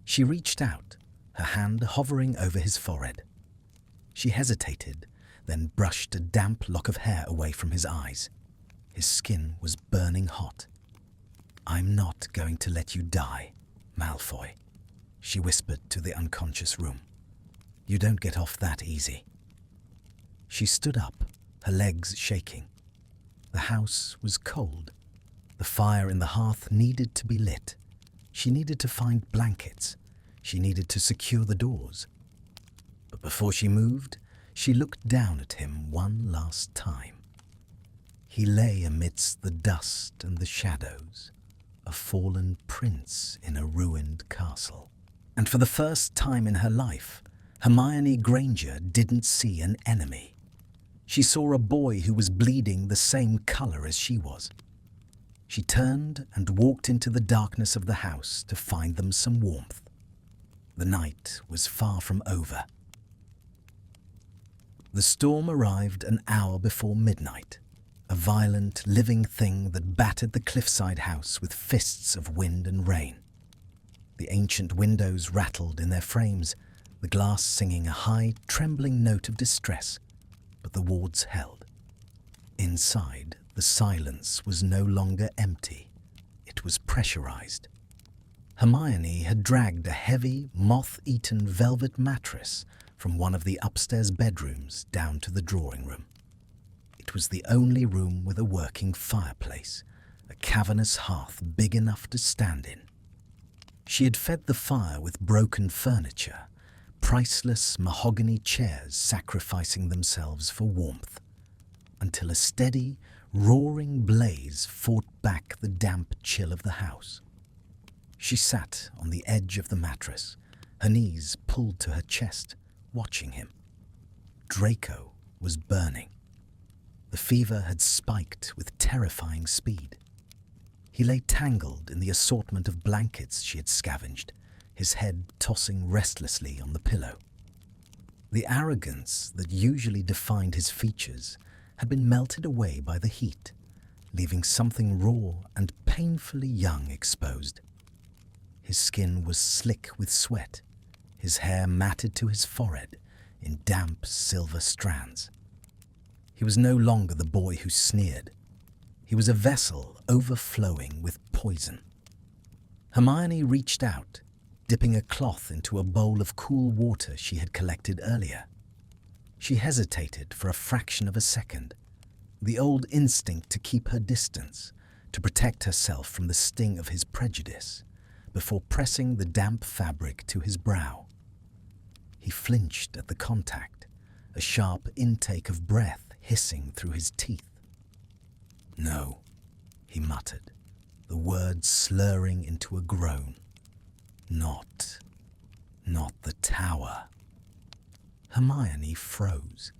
She reached out, her hand hovering over his forehead. She hesitated, then brushed a damp lock of hair away from his eyes. His skin was burning hot. "I'm not going to let you die, Malfoy," she whispered to the unconscious room. "You don't get off that easy." She stood up, her legs shaking. The house was cold. The fire in the hearth needed to be lit. She needed to find blankets. She needed to secure the doors. But before she moved, she looked down at him one last time. He lay amidst the dust and the shadows, a fallen prince in a ruined castle. And for the first time in her life, Hermione Granger didn't see an enemy. She saw a boy who was bleeding the same color as she was. She turned and walked into the darkness of the house to find them some warmth. The night was far from over. The storm arrived an hour before midnight, a violent, living thing that battered the cliffside house with fists of wind and rain. The ancient windows rattled in their frames, the glass singing a high, trembling note of distress, but the wards held. Inside, the silence was no longer empty. It was pressurized. Hermione had dragged a heavy, moth-eaten velvet mattress from one of the upstairs bedrooms down to the drawing room. It was the only room with a working fireplace, a cavernous hearth big enough to stand in. She had fed the fire with broken furniture, priceless mahogany chairs sacrificing themselves for warmth, until a steady, roaring blaze fought back the damp chill of the house. She sat on the edge of the mattress, her knees pulled to her chest, watching him. Draco was burning. The fever had spiked with terrifying speed. He lay tangled in the assortment of blankets she had scavenged, his head tossing restlessly on the pillow. The arrogance that usually defined his features had been melted away by the heat, leaving something raw and painfully young exposed. His skin was slick with sweat, his hair matted to his forehead in damp silver strands. He was no longer the boy who sneered. He was a vessel overflowing with poison. Hermione reached out, dipping a cloth into a bowl of cool water she had collected earlier. She hesitated for a fraction of a second, the old instinct to keep her distance, to protect herself from the sting of his prejudice, before pressing the damp fabric to his brow. He flinched at the contact, a sharp intake of breath hissing through his teeth. "No," he muttered, the words slurring into a groan. Not the tower." Hermione froze.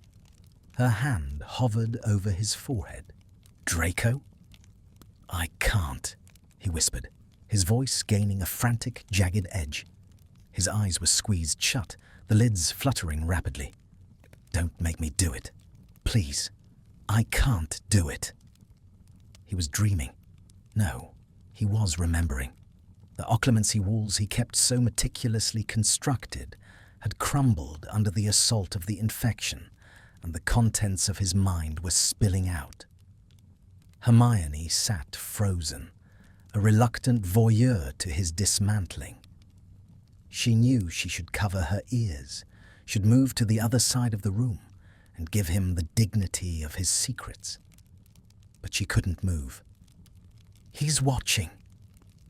Her hand hovered over his forehead. "Draco?" "I can't," he whispered, his voice gaining a frantic, jagged edge. His eyes were squeezed shut, the lids fluttering rapidly. "Don't make me do it. Please. I can't do it." He was dreaming. No, he was remembering. The occlumency walls he kept so meticulously constructed had crumbled under the assault of the infection, and the contents of his mind were spilling out. Hermione sat frozen, a reluctant voyeur to his dismantling. She knew she should cover her ears, should move to the other side of the room, and give him the dignity of his secrets. But she couldn't move. "He's watching,"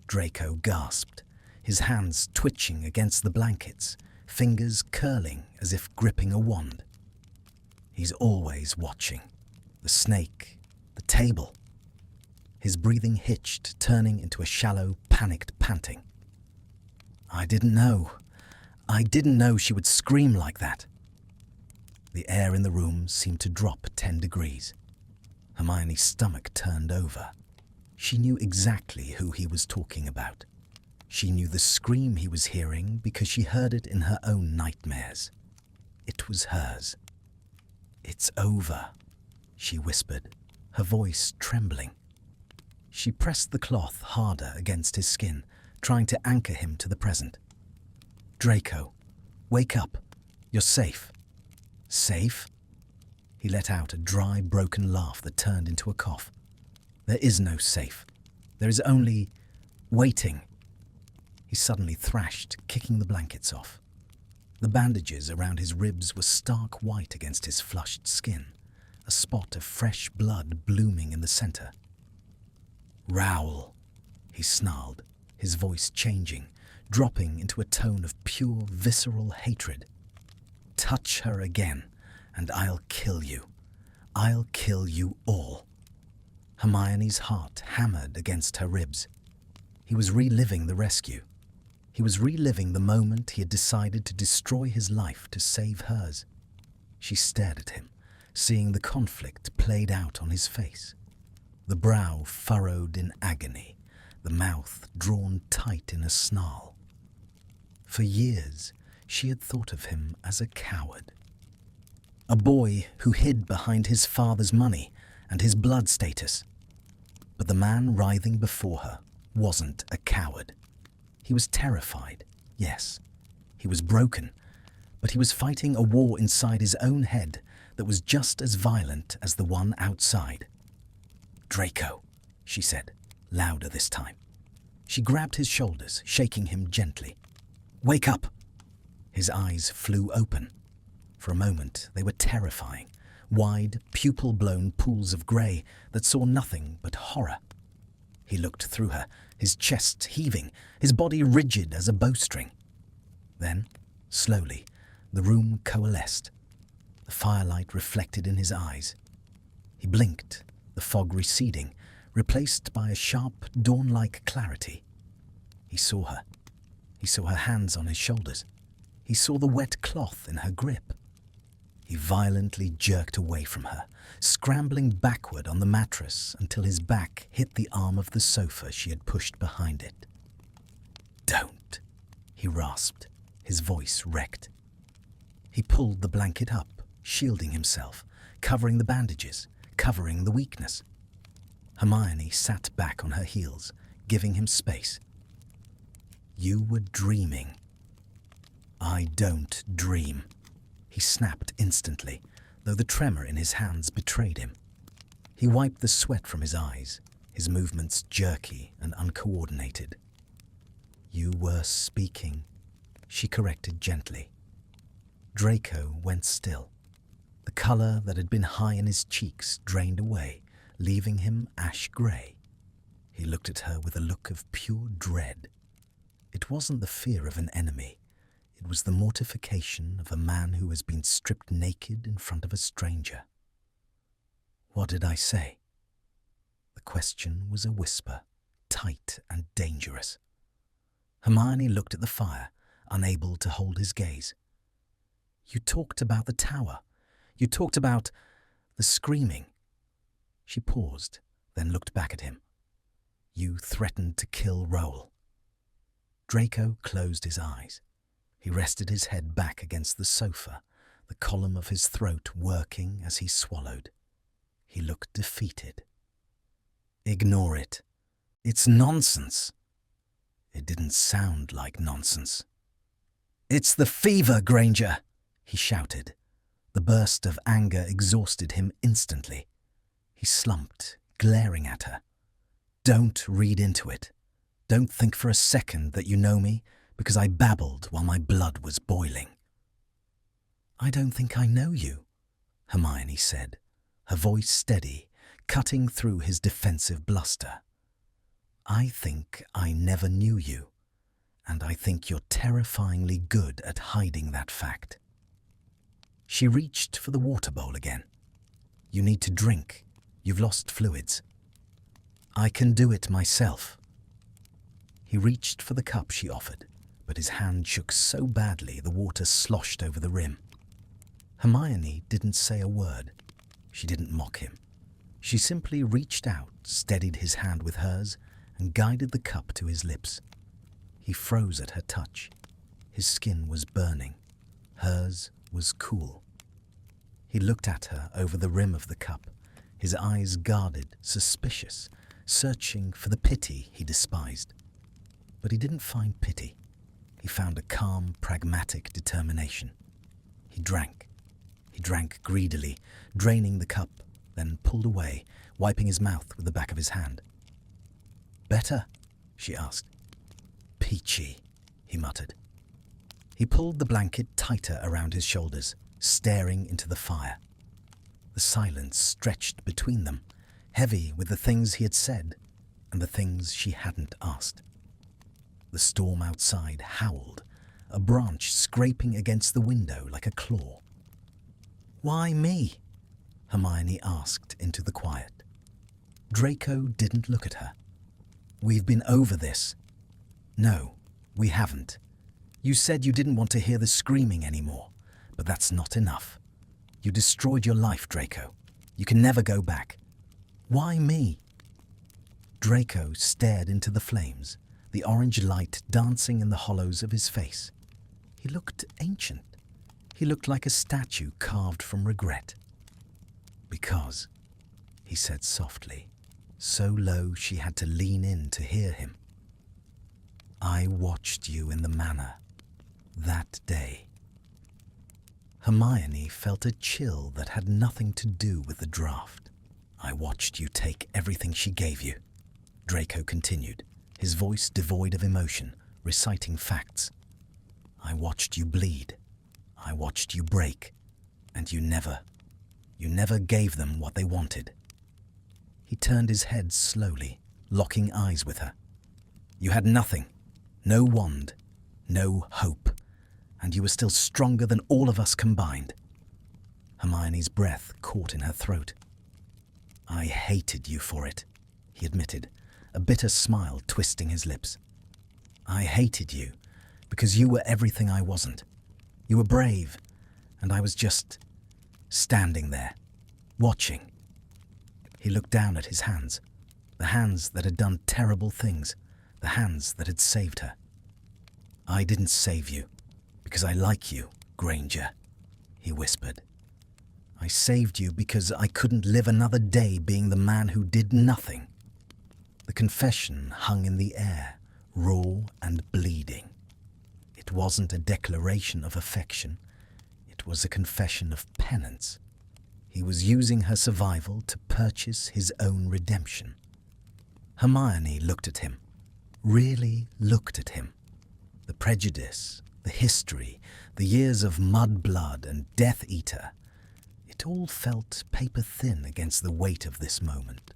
Draco gasped, his hands twitching against the blankets, fingers curling as if gripping a wand. "He's always watching. The snake, the table." His breathing hitched, turning into a shallow, panicked panting. I didn't know she would scream like that." The air in the room seemed to drop 10 degrees. Hermione's stomach turned over. She knew exactly who he was talking about. She knew the scream he was hearing because she heard it in her own nightmares. It was hers. "It's over," she whispered, her voice trembling. She pressed the cloth harder against his skin, trying to anchor him to the present. "Draco, wake up. You're safe." "Safe?" He let out a dry, broken laugh that turned into a cough. "There is no safe. There is only waiting." He suddenly thrashed, kicking the blankets off. The bandages around his ribs were stark white against his flushed skin, a spot of fresh blood blooming in the center. "Raoul," he snarled, his voice changing, dropping into a tone of pure, visceral hatred. "Touch her again, and I'll kill you. I'll kill you all." Hermione's heart hammered against her ribs. He was reliving the rescue. He was reliving the moment he had decided to destroy his life to save hers. She stared at him, seeing the conflict played out on his face. The brow furrowed in agony, the mouth drawn tight in a snarl. For years, she had thought of him as a coward. A boy who hid behind his father's money and his blood status. But the man writhing before her wasn't a coward. He was terrified, yes. He was broken, but he was fighting a war inside his own head that was just as violent as the one outside. "Draco," she said, louder this time. She grabbed his shoulders, shaking him gently. "Wake up!" His eyes flew open. For a moment, they were terrifying, wide, pupil-blown pools of grey that saw nothing but horror. He looked through her, his chest heaving, his body rigid as a bowstring. Then, slowly, the room coalesced. The firelight reflected in his eyes. He blinked, the fog receding, replaced by a sharp, dawn-like clarity. He saw her. He saw her hands on his shoulders. He saw the wet cloth in her grip. He violently jerked away from her, scrambling backward on the mattress until his back hit the arm of the sofa she had pushed behind it. "Don't," he rasped, his voice wrecked. He pulled the blanket up, shielding himself, covering the bandages, covering the weakness. Hermione sat back on her heels, giving him space. "You were dreaming." "I don't dream," he snapped instantly, though the tremor in his hands betrayed him. He wiped the sweat from his eyes, his movements jerky and uncoordinated. "You were speaking," she corrected gently. Draco went still. The color that had been high in his cheeks drained away, leaving him ash-gray. He looked at her with a look of pure dread. It wasn't the fear of an enemy. It was the mortification of a man who has been stripped naked in front of a stranger. "What did I say?" The question was a whisper, tight and dangerous. Hermione looked at the fire, unable to hold his gaze. "You talked about the tower. You talked about the screaming." She paused, then looked back at him. "You threatened to kill Roll." Draco closed his eyes. He rested his head back against the sofa, the column of his throat working as he swallowed. He looked defeated. "Ignore it. It's nonsense." It didn't sound like nonsense. "It's the fever, Granger!" he shouted. The burst of anger exhausted him instantly. He slumped, glaring at her. "Don't read into it. Don't think for a second that you know me, because I babbled while my blood was boiling." "I don't think I know you," Hermione said, her voice steady, cutting through his defensive bluster. "I think I never knew you, and I think you're terrifyingly good at hiding that fact." She reached for the water bowl again. "You need to drink. You've lost fluids." "I can do it myself." He reached for the cup she offered, but his hand shook so badly the water sloshed over the rim. Hermione didn't say a word. She didn't mock him. She simply reached out, steadied his hand with hers, and guided the cup to his lips. He froze at her touch. His skin was burning. Hers was cool. He looked at her over the rim of the cup, his eyes guarded, suspicious, searching for the pity he despised. But he didn't find pity. He found a calm, pragmatic determination. He drank. He drank greedily, draining the cup, then pulled away, wiping his mouth with the back of his hand. "Better?" she asked. "Peachy," he muttered. He pulled the blanket tighter around his shoulders, staring into the fire. The silence stretched between them, heavy with the things he had said and the things she hadn't asked. The storm outside howled, a branch scraping against the window like a claw. "Why me?" Hermione asked into the quiet. Draco didn't look at her. "We've been over this." "No, we haven't. You said you didn't want to hear the screaming anymore, but that's not enough. You destroyed your life, Draco. You can never go back." "Why me?" Draco stared into the flames, the orange light dancing in the hollows of his face. He looked ancient. He looked like a statue carved from regret. "Because," he said softly, so low she had to lean in to hear him, "I watched you in the manor that day." Hermione felt a chill that had nothing to do with the draft. "I watched you take everything she gave you," Draco continued, his voice devoid of emotion, reciting facts. "I watched you bleed. I watched you break. And you never gave them what they wanted." He turned his head slowly, locking eyes with her. "You had nothing. No wand. No hope. And you were still stronger than all of us combined." Hermione's breath caught in her throat. "I hated you for it," he admitted, a bitter smile twisting his lips. "I hated you because you were everything I wasn't. You were brave, and I was just standing there, watching." He looked down at his hands, the hands that had done terrible things, the hands that had saved her. "I didn't save you because I like you, Granger," he whispered. "I saved you because I couldn't live another day being the man who did nothing." The confession hung in the air, raw and bleeding. It wasn't a declaration of affection. It was a confession of penance. He was using her survival to purchase his own redemption. Hermione looked at him, really looked at him. The prejudice, the history, the years of mud-blood and Death Eater, it all felt paper-thin against the weight of this moment.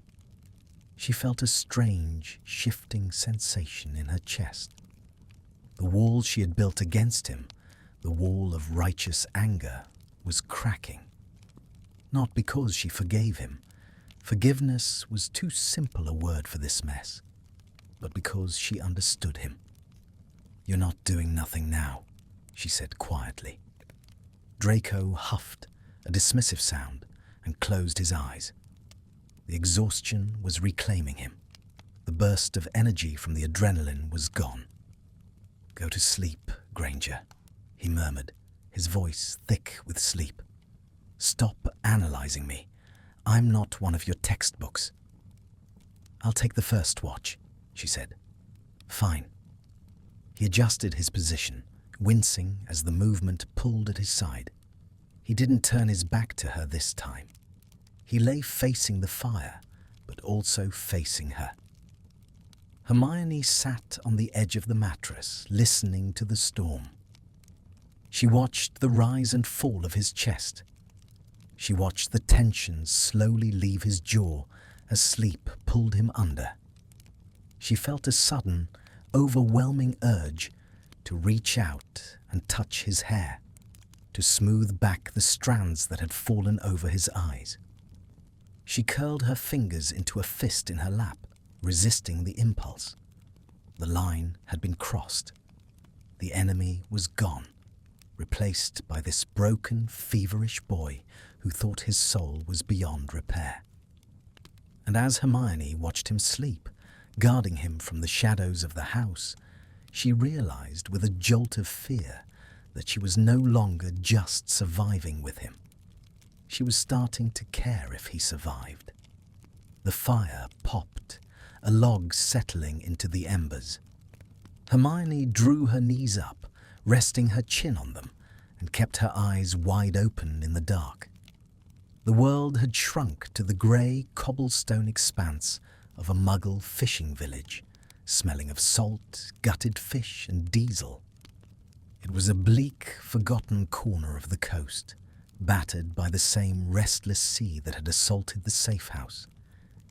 She felt a strange, shifting sensation in her chest. The wall she had built against him, the wall of righteous anger, was cracking. Not because she forgave him. Forgiveness was too simple a word for this mess. But because she understood him. "You're not doing nothing now," she said quietly. Draco huffed, a dismissive sound, and closed his eyes. The exhaustion was reclaiming him. The burst of energy from the adrenaline was gone. "Go to sleep, Granger," he murmured, his voice thick with sleep. "Stop analyzing me. I'm not one of your textbooks." "I'll take the first watch," she said. "Fine." He adjusted his position, wincing as the movement pulled at his side. He didn't turn his back to her this time. He lay facing the fire, but also facing her. Hermione sat on the edge of the mattress, listening to the storm. She watched the rise and fall of his chest. She watched the tension slowly leave his jaw as sleep pulled him under. She felt a sudden, overwhelming urge to reach out and touch his hair, to smooth back the strands that had fallen over his eyes. She curled her fingers into a fist in her lap, resisting the impulse. The line had been crossed. The enemy was gone, replaced by this broken, feverish boy who thought his soul was beyond repair. And as Hermione watched him sleep, guarding him from the shadows of the house, she realized with a jolt of fear that she was no longer just surviving with him. She was starting to care if he survived. The fire popped, a log settling into the embers. Hermione drew her knees up, resting her chin on them, and kept her eyes wide open in the dark. The world had shrunk to the grey cobblestone expanse of a Muggle fishing village, smelling of salt, gutted fish, and diesel. It was a bleak, forgotten corner of the coast, battered by the same restless sea that had assaulted the safe house.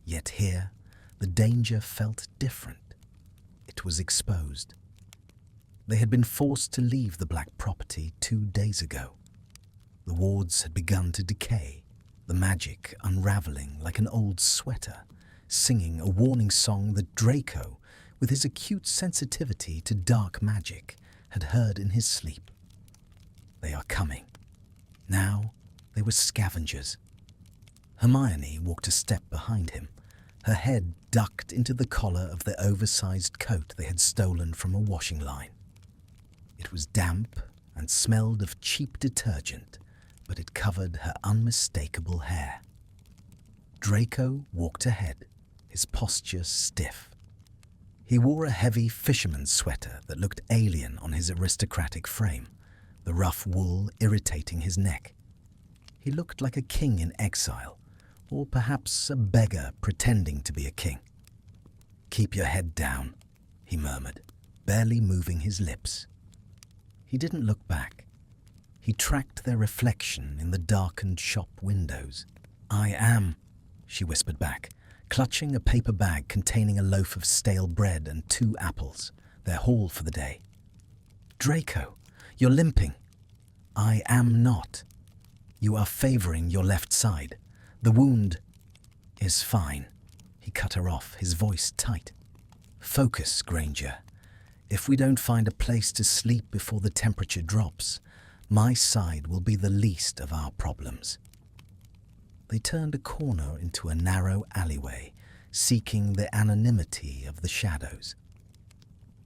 Yet here, the danger felt different. It was exposed, They had been forced to leave the black property 2 days ago. The wards had begun to decay, the magic unraveling like an old sweater, singing a warning song that Draco, with his acute sensitivity to dark magic, had heard in his sleep. They are coming. Now they were scavengers. Hermione walked a step behind him, her head ducked into the collar of the oversized coat they had stolen from a washing line. It was damp and smelled of cheap detergent, but it covered her unmistakable hair. Draco walked ahead, his posture stiff. He wore a heavy fisherman's sweater that looked alien on his aristocratic frame, the rough wool irritating his neck. He looked like a king in exile, or perhaps a beggar pretending to be a king. "Keep your head down," he murmured, barely moving his lips. He didn't look back. He tracked their reflection in the darkened shop windows. "I am," she whispered back, clutching a paper bag containing a loaf of stale bread and 2 apples, their haul for the day. "Draco, you're limping." "I am not. You are favoring your left side. The wound is fine." He cut her off, his voice tight. "Focus, Granger. If we don't find a place to sleep before the temperature drops, my side will be the least of our problems." They turned a corner into a narrow alleyway, seeking the anonymity of the shadows.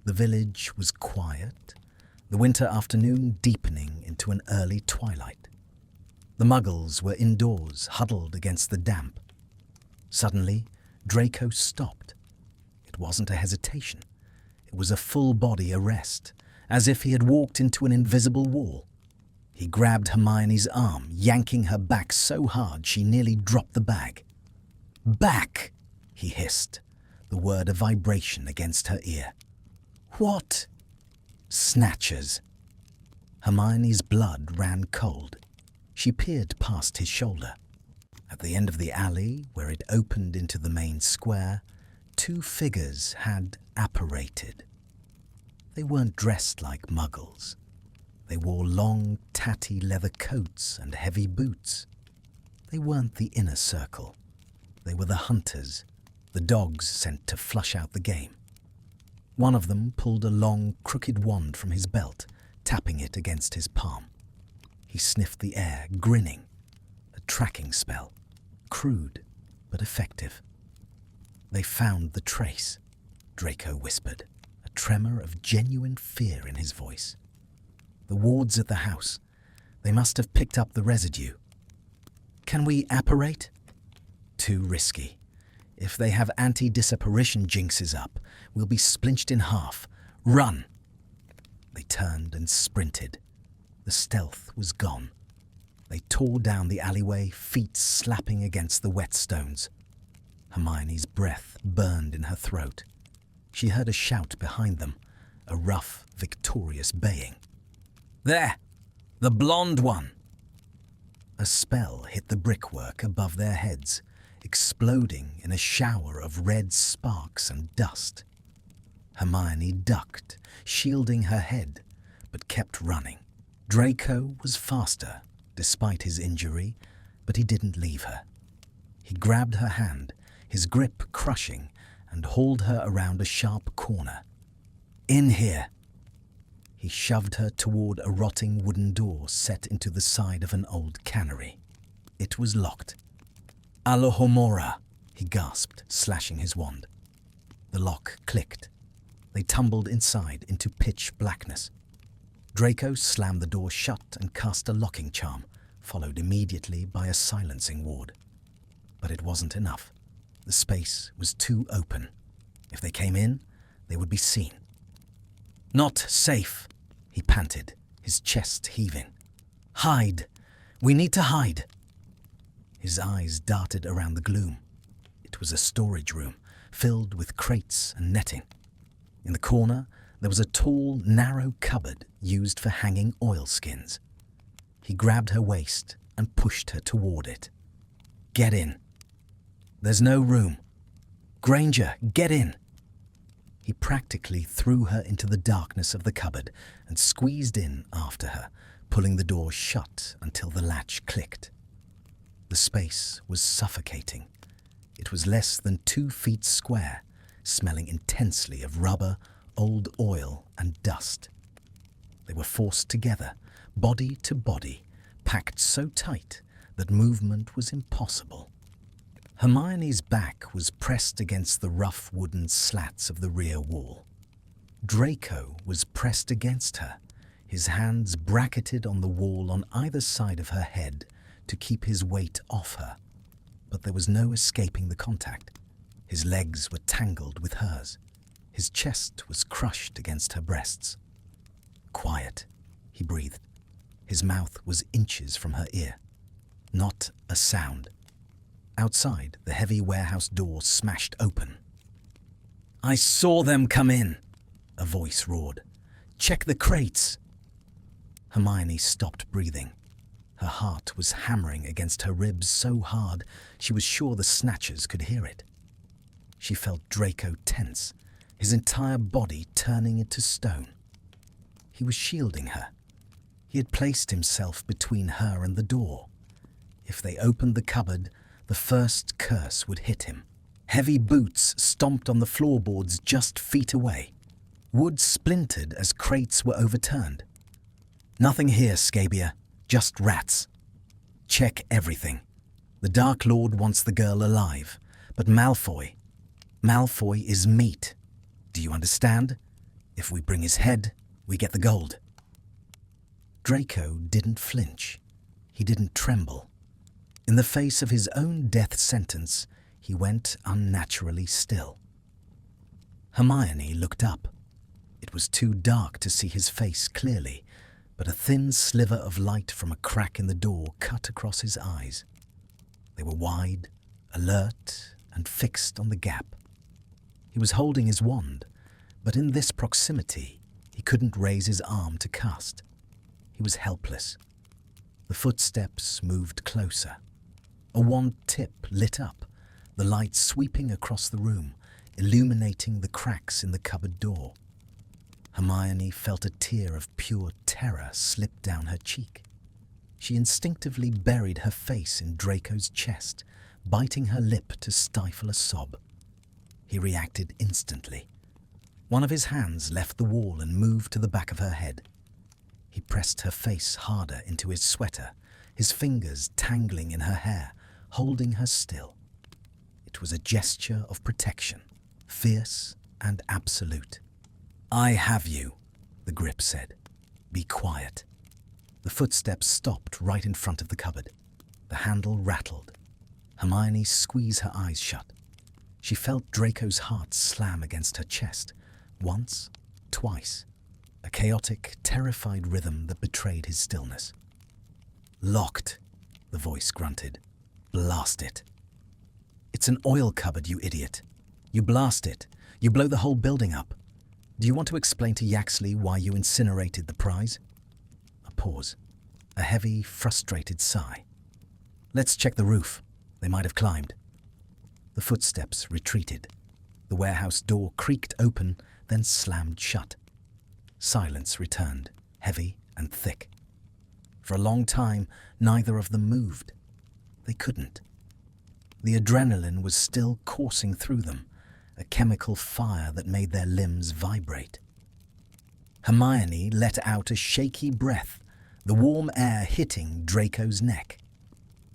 The village was quiet, the winter afternoon deepening into an early twilight. The muggles were indoors, huddled against the damp. Suddenly, Draco stopped. It wasn't a hesitation. It was a full-body arrest, as if he had walked into an invisible wall. He grabbed Hermione's arm, yanking her back so hard she nearly dropped the bag. "Back!" he hissed, the word a vibration against her ear. "What?" "Snatchers." Hermione's blood ran cold. She peered past his shoulder. At the end of the alley, where it opened into the main square, 2 figures had apparated. They weren't dressed like muggles. They wore long, tatty leather coats and heavy boots. They weren't the inner circle. They were the hunters, the dogs sent to flush out the game. One of them pulled a long, crooked wand from his belt, tapping it against his palm. He sniffed the air, grinning. A tracking spell, crude but effective. "They found the trace," Draco whispered, a tremor of genuine fear in his voice. "The wards at the house. They must have picked up the residue." "Can we apparate?" "Too risky. If they have anti-disapparition jinxes up, we'll be splinched in half. Run!" They turned and sprinted. The stealth was gone. They tore down the alleyway, feet slapping against the wet stones. Hermione's breath burned in her throat. She heard a shout behind them, a rough, victorious baying. "There! The blonde one!" A spell hit the brickwork above their heads, exploding in a shower of red sparks and dust. Hermione ducked, shielding her head, but kept running. Draco was faster, despite his injury, but he didn't leave her. He grabbed her hand, his grip crushing, and hauled her around a sharp corner. "In here!" He shoved her toward a rotting wooden door set into the side of an old cannery. It was locked. "Alohomora!" he gasped, slashing his wand. The lock clicked. They tumbled inside into pitch blackness. Draco slammed the door shut and cast a locking charm, followed immediately by a silencing ward. But it wasn't enough. The space was too open. If they came in, they would be seen. "Not safe," he panted, his chest heaving. "Hide! We need to hide!" His eyes darted around the gloom. It was a storage room, filled with crates and netting. In the corner, there was a tall, narrow cupboard used for hanging oilskins. He grabbed her waist and pushed her toward it. "Get in." "There's no room." "Granger, get in." He practically threw her into the darkness of the cupboard and squeezed in after her, pulling the door shut until the latch clicked. The space was suffocating. It was less than 2 feet square, smelling intensely of rubber, old oil, and dust. They were forced together, body to body, packed so tight that movement was impossible. Hermione's back was pressed against the rough wooden slats of the rear wall. Draco was pressed against her, his hands bracketed on the wall on either side of her head to keep his weight off her. But there was no escaping the contact. His legs were tangled with hers. His chest was crushed against her breasts. "Quiet," he breathed. His mouth was inches from her ear. Not a sound. Outside, the heavy warehouse door smashed open. "I saw them come in," a voice roared. "Check the crates." Hermione stopped breathing. Her heart was hammering against her ribs so hard she was sure the snatchers could hear it. She felt Draco tense, his entire body turning into stone. He was shielding her. He had placed himself between her and the door. If they opened the cupboard, the first curse would hit him. Heavy boots stomped on the floorboards just feet away. Wood splintered as crates were overturned. "Nothing here, Scabia. Just rats. Check everything. The Dark Lord wants the girl alive, but Malfoy is meat. Do you understand? If we bring his head, we get the gold." Draco didn't flinch. He didn't tremble. In the face of his own death sentence, he went unnaturally still. Hermione looked up. It was too dark to see his face clearly, but a thin sliver of light from a crack in the door cut across his eyes. They were wide, alert, and fixed on the gap. He was holding his wand, but in this proximity, he couldn't raise his arm to cast. He was helpless. The footsteps moved closer. A wand tip lit up, the light sweeping across the room, illuminating the cracks in the cupboard door. Hermione felt a tear of pure terror slip down her cheek. She instinctively buried her face in Draco's chest, biting her lip to stifle a sob. He reacted instantly. One of his hands left the wall and moved to the back of her head. He pressed her face harder into his sweater, his fingers tangling in her hair, holding her still. It was a gesture of protection, fierce and absolute. "I have you," the grip said. "Be quiet." The footsteps stopped right in front of the cupboard. The handle rattled. Hermione squeezed her eyes shut. She felt Draco's heart slam against her chest, once, twice, a chaotic, terrified rhythm that betrayed his stillness. "Locked," the voice grunted. "Blast it." "It's an oil cupboard, you idiot. You blast it. You blow the whole building up. Do you want to explain to Yaxley why you incinerated the prize?" A pause. A heavy, frustrated sigh. "Let's check the roof. They might have climbed." The footsteps retreated. The warehouse door creaked open, then slammed shut. Silence returned, heavy and thick. For a long time, neither of them moved. They couldn't. The adrenaline was still coursing through them, a chemical fire that made their limbs vibrate. Hermione let out a shaky breath, the warm air hitting Draco's neck.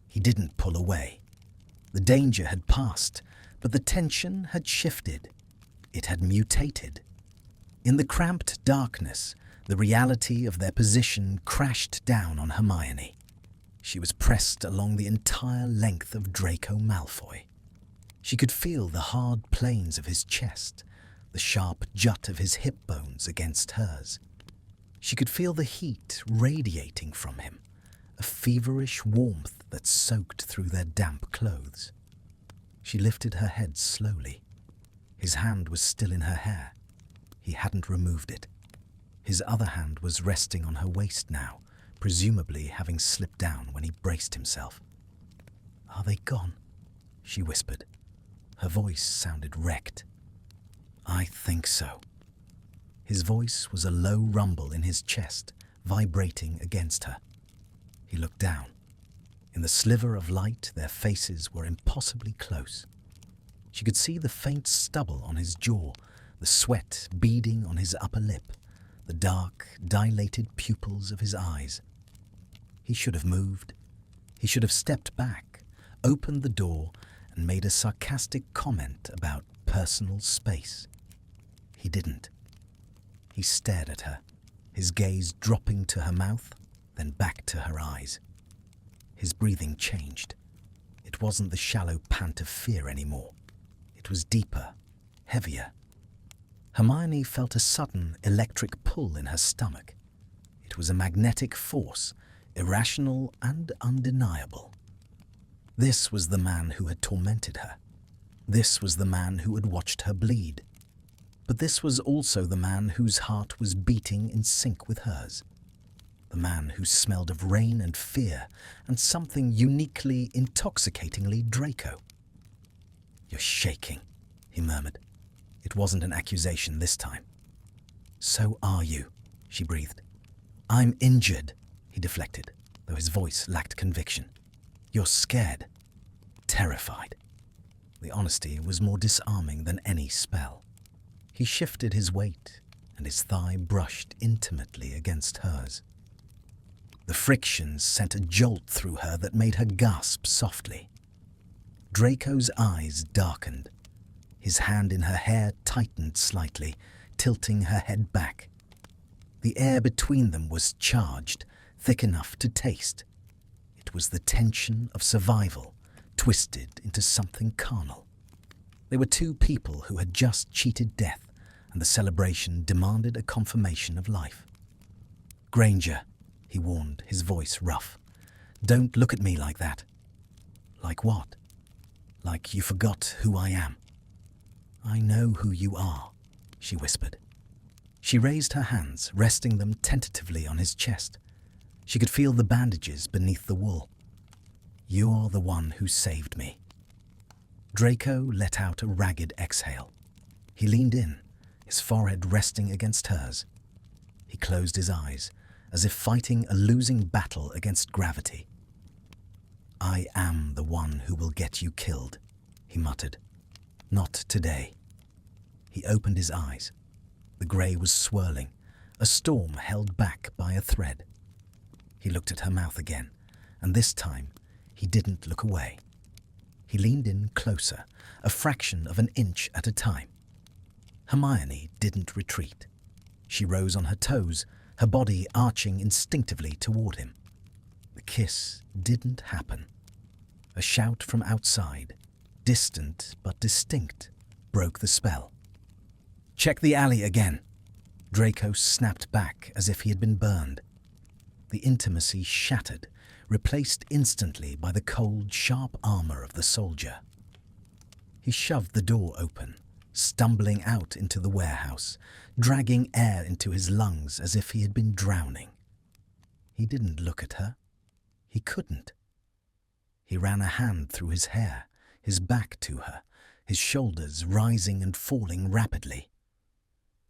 He didn't pull away. The danger had passed, but the tension had shifted. It had mutated. In the cramped darkness, the reality of their position crashed down on Hermione. She was pressed along the entire length of Draco Malfoy. She could feel the hard planes of his chest, the sharp jut of his hip bones against hers. She could feel the heat radiating from him, a feverish warmth that soaked through their damp clothes. She lifted her head slowly. His hand was still in her hair. He hadn't removed it. His other hand was resting on her waist now, presumably having slipped down when he braced himself. "Are they gone?" she whispered. Her voice sounded wrecked. I think so. His voice was a low rumble in his chest, vibrating against her. He looked down. In the sliver of light, their faces were impossibly close. She could see the faint stubble on his jaw, the sweat beading on his upper lip, the dark, dilated pupils of his eyes. He should have moved. He should have stepped back, opened the door, and made a sarcastic comment about personal space. He didn't. He stared at her, his gaze dropping to her mouth, then back to her eyes. His breathing changed. It wasn't the shallow pant of fear anymore. It was deeper, heavier. Hermione felt a sudden electric pull in her stomach. It was a magnetic force, irrational and undeniable. This was the man who had tormented her. This was the man who had watched her bleed. But this was also the man whose heart was beating in sync with hers. The man who smelled of rain and fear and something uniquely, intoxicatingly Draco. "You're shaking," he murmured. It wasn't an accusation this time. "So are you," she breathed. "I'm injured," he deflected, though his voice lacked conviction. "You're scared, terrified." The honesty was more disarming than any spell. He shifted his weight, and his thigh brushed intimately against hers. The frictions sent a jolt through her that made her gasp softly. Draco's eyes darkened. His hand in her hair tightened slightly, tilting her head back. The air between them was charged, thick enough to taste. It was the tension of survival, twisted into something carnal. They were two people who had just cheated death, and the celebration demanded a confirmation of life. "Granger," he warned, his voice rough. "Don't look at me like that." "Like what?" "Like you forgot who I am." "I know who you are," she whispered. She raised her hands, resting them tentatively on his chest. She could feel the bandages beneath the wool. "You're the one who saved me." Draco let out a ragged exhale. He leaned in, his forehead resting against hers. He closed his eyes, as if fighting a losing battle against gravity. "I am the one who will get you killed," he muttered. "Not today." He opened his eyes. The grey was swirling, a storm held back by a thread. He looked at her mouth again, and this time he didn't look away. He leaned in closer, a fraction of an inch at a time. Hermione didn't retreat. She rose on her toes, her body arching instinctively toward him. The kiss didn't happen. A shout from outside, distant but distinct, broke the spell. "Check the alley again." Draco snapped back as if he had been burned. The intimacy shattered, replaced instantly by the cold, sharp armor of the soldier. He shoved the door open, stumbling out into the warehouse, dragging air into his lungs as if he had been drowning. He didn't look at her. He couldn't. He ran a hand through his hair, his back to her, his shoulders rising and falling rapidly.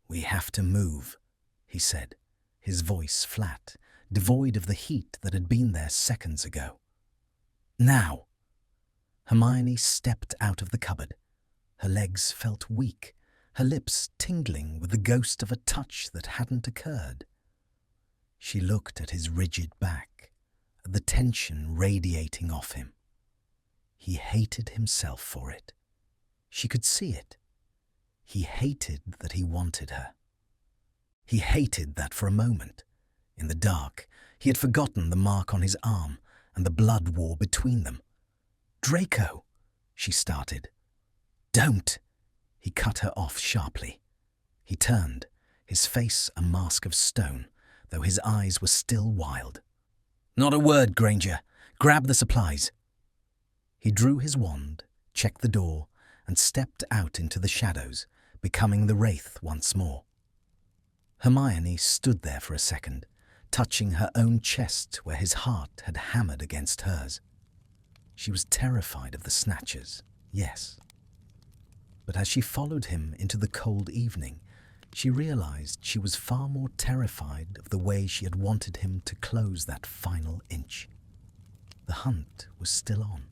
"We have to move," he said, his voice flat, devoid of the heat that had been there seconds ago. "Now!" Hermione stepped out of the cupboard. Her legs felt weak, her lips tingling with the ghost of a touch that hadn't occurred. She looked at his rigid back, at the tension radiating off him. He hated himself for it. She could see it. He hated that he wanted her. He hated that for a moment, in the dark, he had forgotten the mark on his arm and the blood war between them. "Draco," she started. "Don't!" He cut her off sharply. He turned, his face a mask of stone, though his eyes were still wild. "Not a word, Granger. Grab the supplies." He drew his wand, checked the door, and stepped out into the shadows, becoming the Wraith once more. Hermione stood there for a second, touching her own chest where his heart had hammered against hers. She was terrified of the Snatchers, yes. But as she followed him into the cold evening, she realized she was far more terrified of the way she had wanted him to close that final inch. The hunt was still on.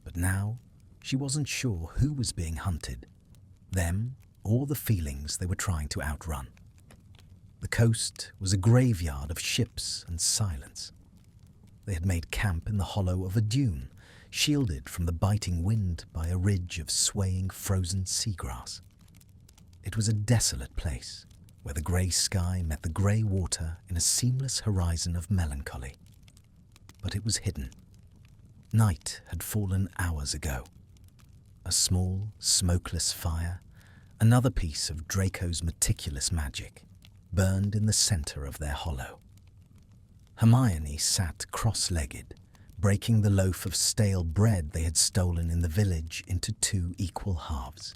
But now, she wasn't sure who was being hunted, them or the feelings they were trying to outrun. The coast was a graveyard of ships and silence. They had made camp in the hollow of a dune, shielded from the biting wind by a ridge of swaying frozen seagrass. It was a desolate place, where the grey sky met the grey water in a seamless horizon of melancholy. But it was hidden. Night had fallen hours ago. A small, smokeless fire, another piece of Draco's meticulous magic, burned in the centre of their hollow. Hermione sat cross-legged, breaking the loaf of stale bread they had stolen in the village into 2 equal halves.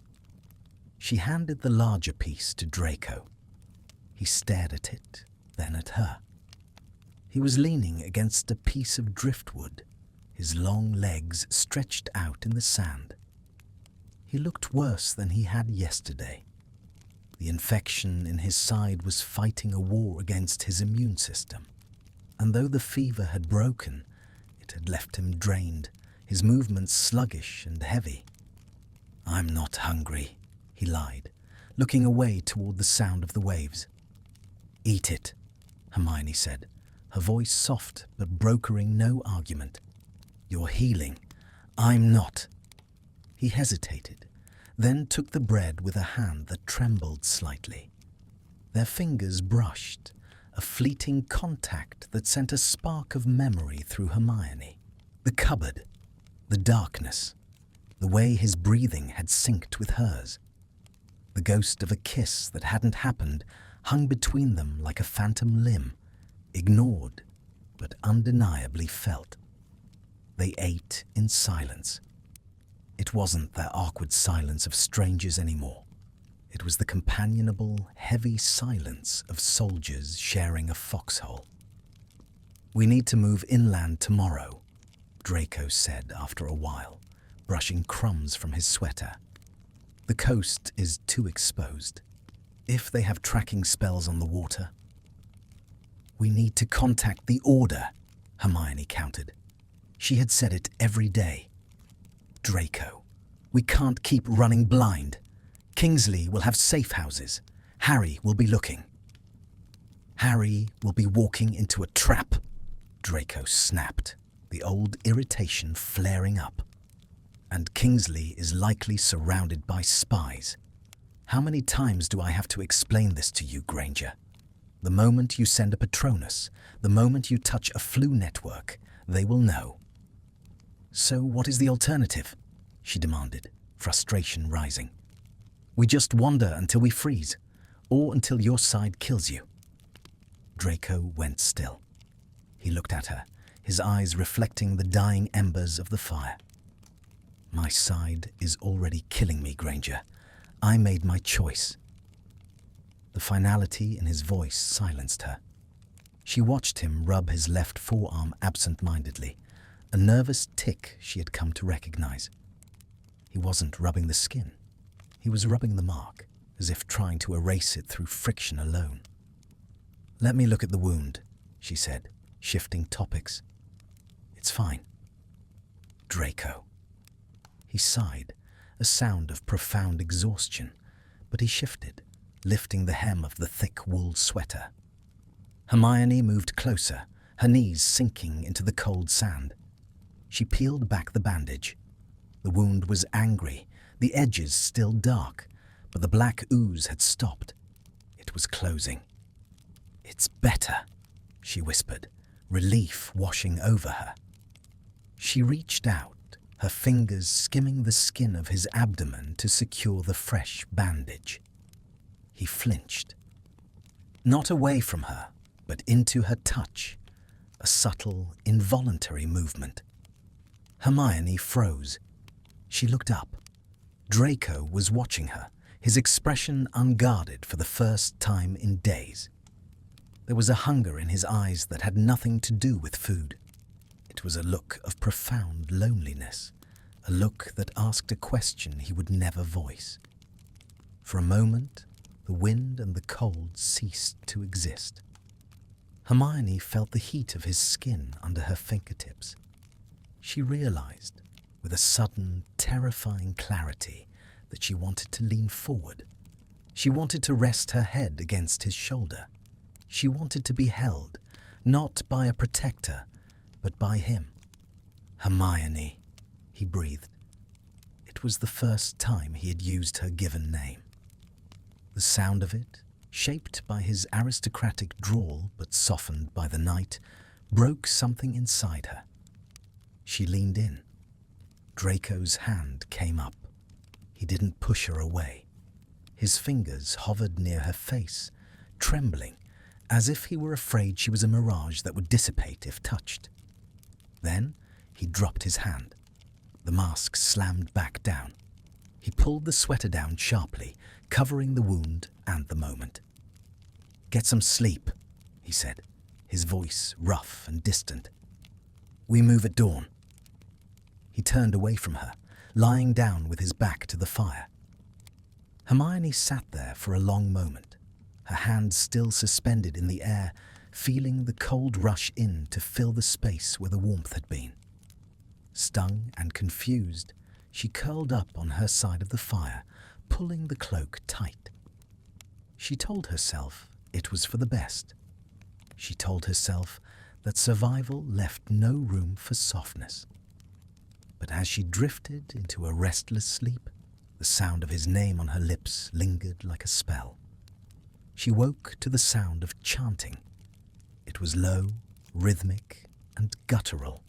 She handed the larger piece to Draco. He stared at it, then at her. He was leaning against a piece of driftwood, his long legs stretched out in the sand. He looked worse than he had yesterday. The infection in his side was fighting a war against his immune system, and though the fever had broken, it had left him drained, his movements sluggish and heavy. "I'm not hungry," he lied, looking away toward the sound of the waves. "Eat it," Hermione said, her voice soft but brokering no argument. "You're healing. I'm not." He hesitated, then took the bread with a hand that trembled slightly. Their fingers brushed, a fleeting contact that sent a spark of memory through Hermione. The cupboard, the darkness, the way his breathing had synced with hers. The ghost of a kiss that hadn't happened hung between them like a phantom limb, ignored but undeniably felt. They ate in silence. It wasn't that awkward silence of strangers anymore. It was the companionable, heavy silence of soldiers sharing a foxhole. "We need to move inland tomorrow," Draco said after a while, brushing crumbs from his sweater. "The coast is too exposed. If they have tracking spells on the water." "We need to contact the Order," Hermione countered. She had said it every day. "Draco, we can't keep running blind. Kingsley will have safe houses. Harry will be looking." "Harry will be walking into a trap," Draco snapped, the old irritation flaring up. "And Kingsley is likely surrounded by spies. How many times do I have to explain this to you, Granger? The moment you send a Patronus, the moment you touch a flu network, they will know." "So what is the alternative?" she demanded, frustration rising. "We just wander until we freeze, or until your side kills you." Draco went still. He looked at her, his eyes reflecting the dying embers of the fire. "My side is already killing me, Granger. I made my choice." The finality in his voice silenced her. She watched him rub his left forearm absent-mindedly, a nervous tic she had come to recognize. He wasn't rubbing the skin. He was rubbing the mark, as if trying to erase it through friction alone. "Let me look at the wound," she said, shifting topics. "It's fine." "Draco." He sighed, a sound of profound exhaustion, but he shifted, lifting the hem of the thick wool sweater. Hermione moved closer, her knees sinking into the cold sand. She peeled back the bandage. The wound was angry, the edges still dark, but the black ooze had stopped. It was closing. "It's better," she whispered, relief washing over her. She reached out, her fingers skimming the skin of his abdomen to secure the fresh bandage. He flinched. Not away from her, but into her touch, a subtle, involuntary movement. Hermione froze. She looked up. Draco was watching her, his expression unguarded for the first time in days. There was a hunger in his eyes that had nothing to do with food. It was a look of profound loneliness, a look that asked a question he would never voice. For a moment, the wind and the cold ceased to exist. Hermione felt the heat of his skin under her fingertips. She realized, with a sudden, terrifying clarity, that she wanted to lean forward. She wanted to rest her head against his shoulder. She wanted to be held, not by a protector, but by him. Hermione, he breathed. It was the first time he had used her given name. The sound of it, shaped by his aristocratic drawl but softened by the night, broke something inside her. She leaned in. Draco's hand came up. He didn't push her away. His fingers hovered near her face, trembling, as if he were afraid she was a mirage that would dissipate if touched. Then he dropped his hand. The mask slammed back down. He pulled the sweater down sharply, covering the wound and the moment. "Get some sleep," he said, his voice rough and distant. "We move at dawn." He turned away from her, lying down with his back to the fire. Hermione sat there for a long moment, her hands still suspended in the air, feeling the cold rush in to fill the space where the warmth had been. Stung and confused, she curled up on her side of the fire, pulling the cloak tight. She told herself it was for the best. She told herself that survival left no room for softness. But as she drifted into a restless sleep, the sound of his name on her lips lingered like a spell. She woke to the sound of chanting. It was low, rhythmic, and guttural,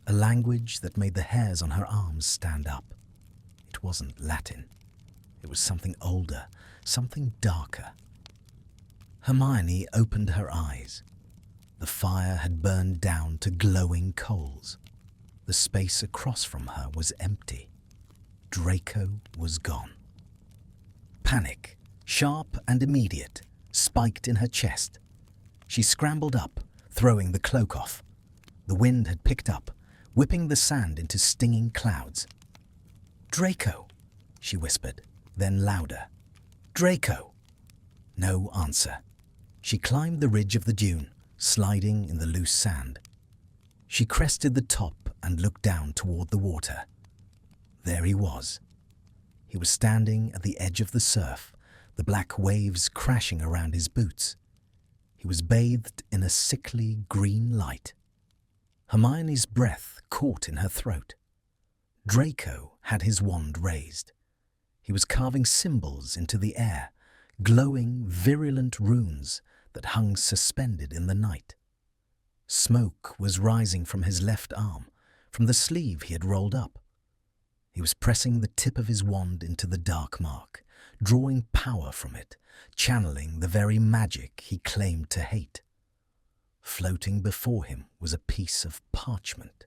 a language that made the hairs on her arms stand up. It wasn't Latin. It was something older, something darker. Hermione opened her eyes. The fire had burned down to glowing coals. The space across from her was empty. Draco was gone. Panic, sharp and immediate, spiked in her chest. She scrambled up, throwing the cloak off. The wind had picked up, whipping the sand into stinging clouds. "Draco," she whispered, then louder. "Draco." No answer. She climbed the ridge of the dune, sliding in the loose sand. She crested the top and looked down toward the water. There he was. He was standing at the edge of the surf, the black waves crashing around his boots. He was bathed in a sickly green light. Hermione's breath caught in her throat. Draco had his wand raised. He was carving symbols into the air, glowing, virulent runes that hung suspended in the night. Smoke was rising from his left arm, from the sleeve he had rolled up. He was pressing the tip of his wand into the dark mark, drawing power from it, channeling the very magic he claimed to hate. Floating before him was a piece of parchment.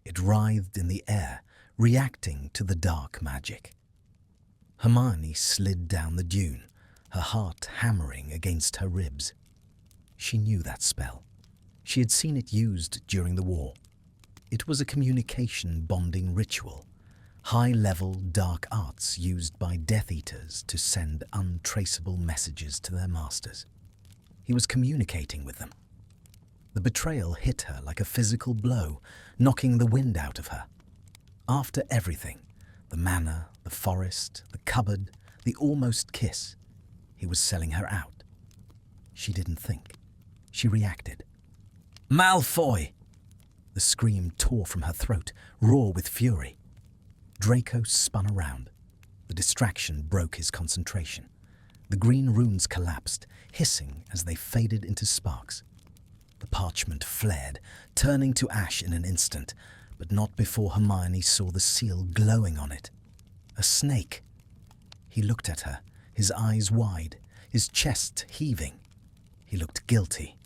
It writhed in the air, reacting to the dark magic. Hermione slid down the dune, her heart hammering against her ribs. She knew that spell. She had seen it used during the war. It was a communication bonding ritual, high-level dark arts used by Death Eaters to send untraceable messages to their masters. He was communicating with them. The betrayal hit her like a physical blow, knocking the wind out of her. After everything, the manor, the forest, the cupboard, the almost kiss, he was selling her out. She didn't think. She reacted. "Malfoy!" The scream tore from her throat, raw with fury. Draco spun around. The distraction broke his concentration. The green runes collapsed, hissing as they faded into sparks. The parchment flared, turning to ash in an instant, but not before Hermione saw the seal glowing on it. A snake. He looked at her, his eyes wide, his chest heaving. He looked guilty.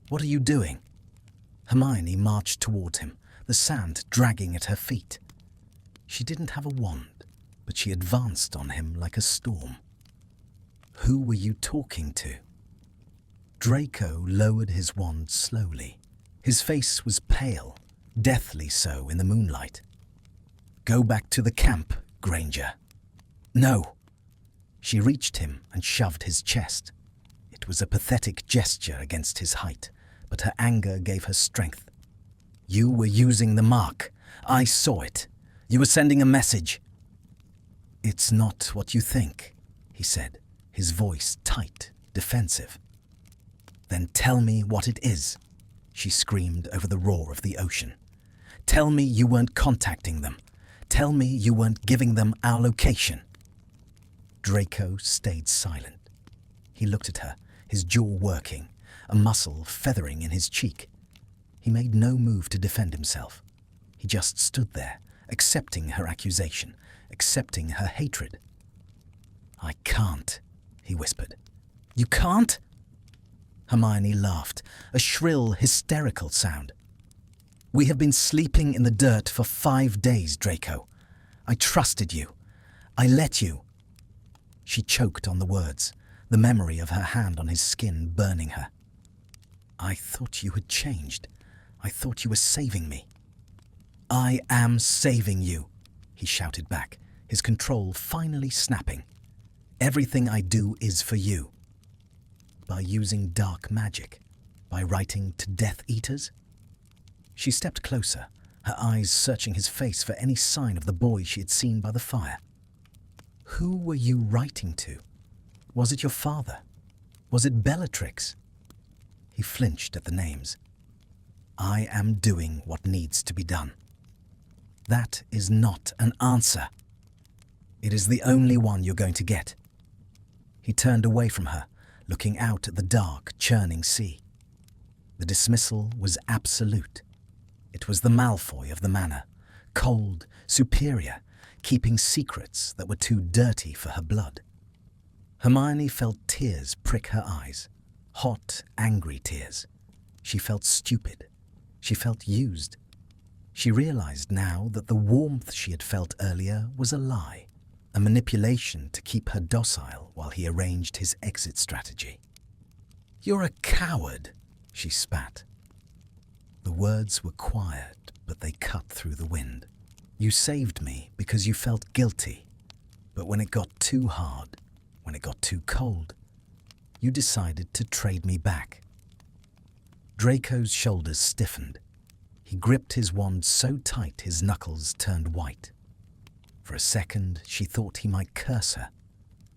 "What are you doing?" Hermione marched toward him, the sand dragging at her feet. She didn't have a wand, but she advanced on him like a storm. "Who were you talking to?" Draco lowered his wand slowly. His face was pale, deathly so in the moonlight. Go back to the camp, Granger. No. She reached him and shoved his chest. It was a pathetic gesture against his height, but her anger gave her strength. You were using the mark. I saw it. You were sending a message. It's not what you think, he said, his voice tight, defensive. Then tell me what it is, she screamed over the roar of the ocean. Tell me you weren't contacting them. Tell me you weren't giving them our location. Draco stayed silent. He looked at her, his jaw working, a muscle feathering in his cheek. He made no move to defend himself. He just stood there, accepting her accusation, accepting her hatred. I can't, he whispered. You can't? Hermione laughed, a shrill, hysterical sound. We have been sleeping in the dirt for 5 days, Draco. I trusted you. I let you. She choked on the words, the memory of her hand on his skin burning her. I thought you had changed. I thought you were saving me. I am saving you, he shouted back, his control finally snapping. Everything I do is for you. By using dark magic, by writing to Death Eaters? She stepped closer, her eyes searching his face for any sign of the boy she had seen by the fire. Who were you writing to? Was it your father? Was it Bellatrix? He flinched at the names. I am doing what needs to be done. That is not an answer. It is the only one you're going to get. He turned away from her, looking out at the dark, churning sea. The dismissal was absolute. It was the Malfoy of the manor, cold, superior, keeping secrets that were too dirty for her blood. Hermione felt tears prick her eyes, hot, angry tears. She felt stupid. She felt used. She realized now that the warmth she had felt earlier was a lie, a manipulation to keep her docile while he arranged his exit strategy. You're a coward, she spat. The words were quiet, but they cut through the wind. You saved me because you felt guilty, but when it got too hard, when it got too cold, you decided to trade me back. Draco's shoulders stiffened. He gripped his wand so tight his knuckles turned white. For a second, she thought he might curse her.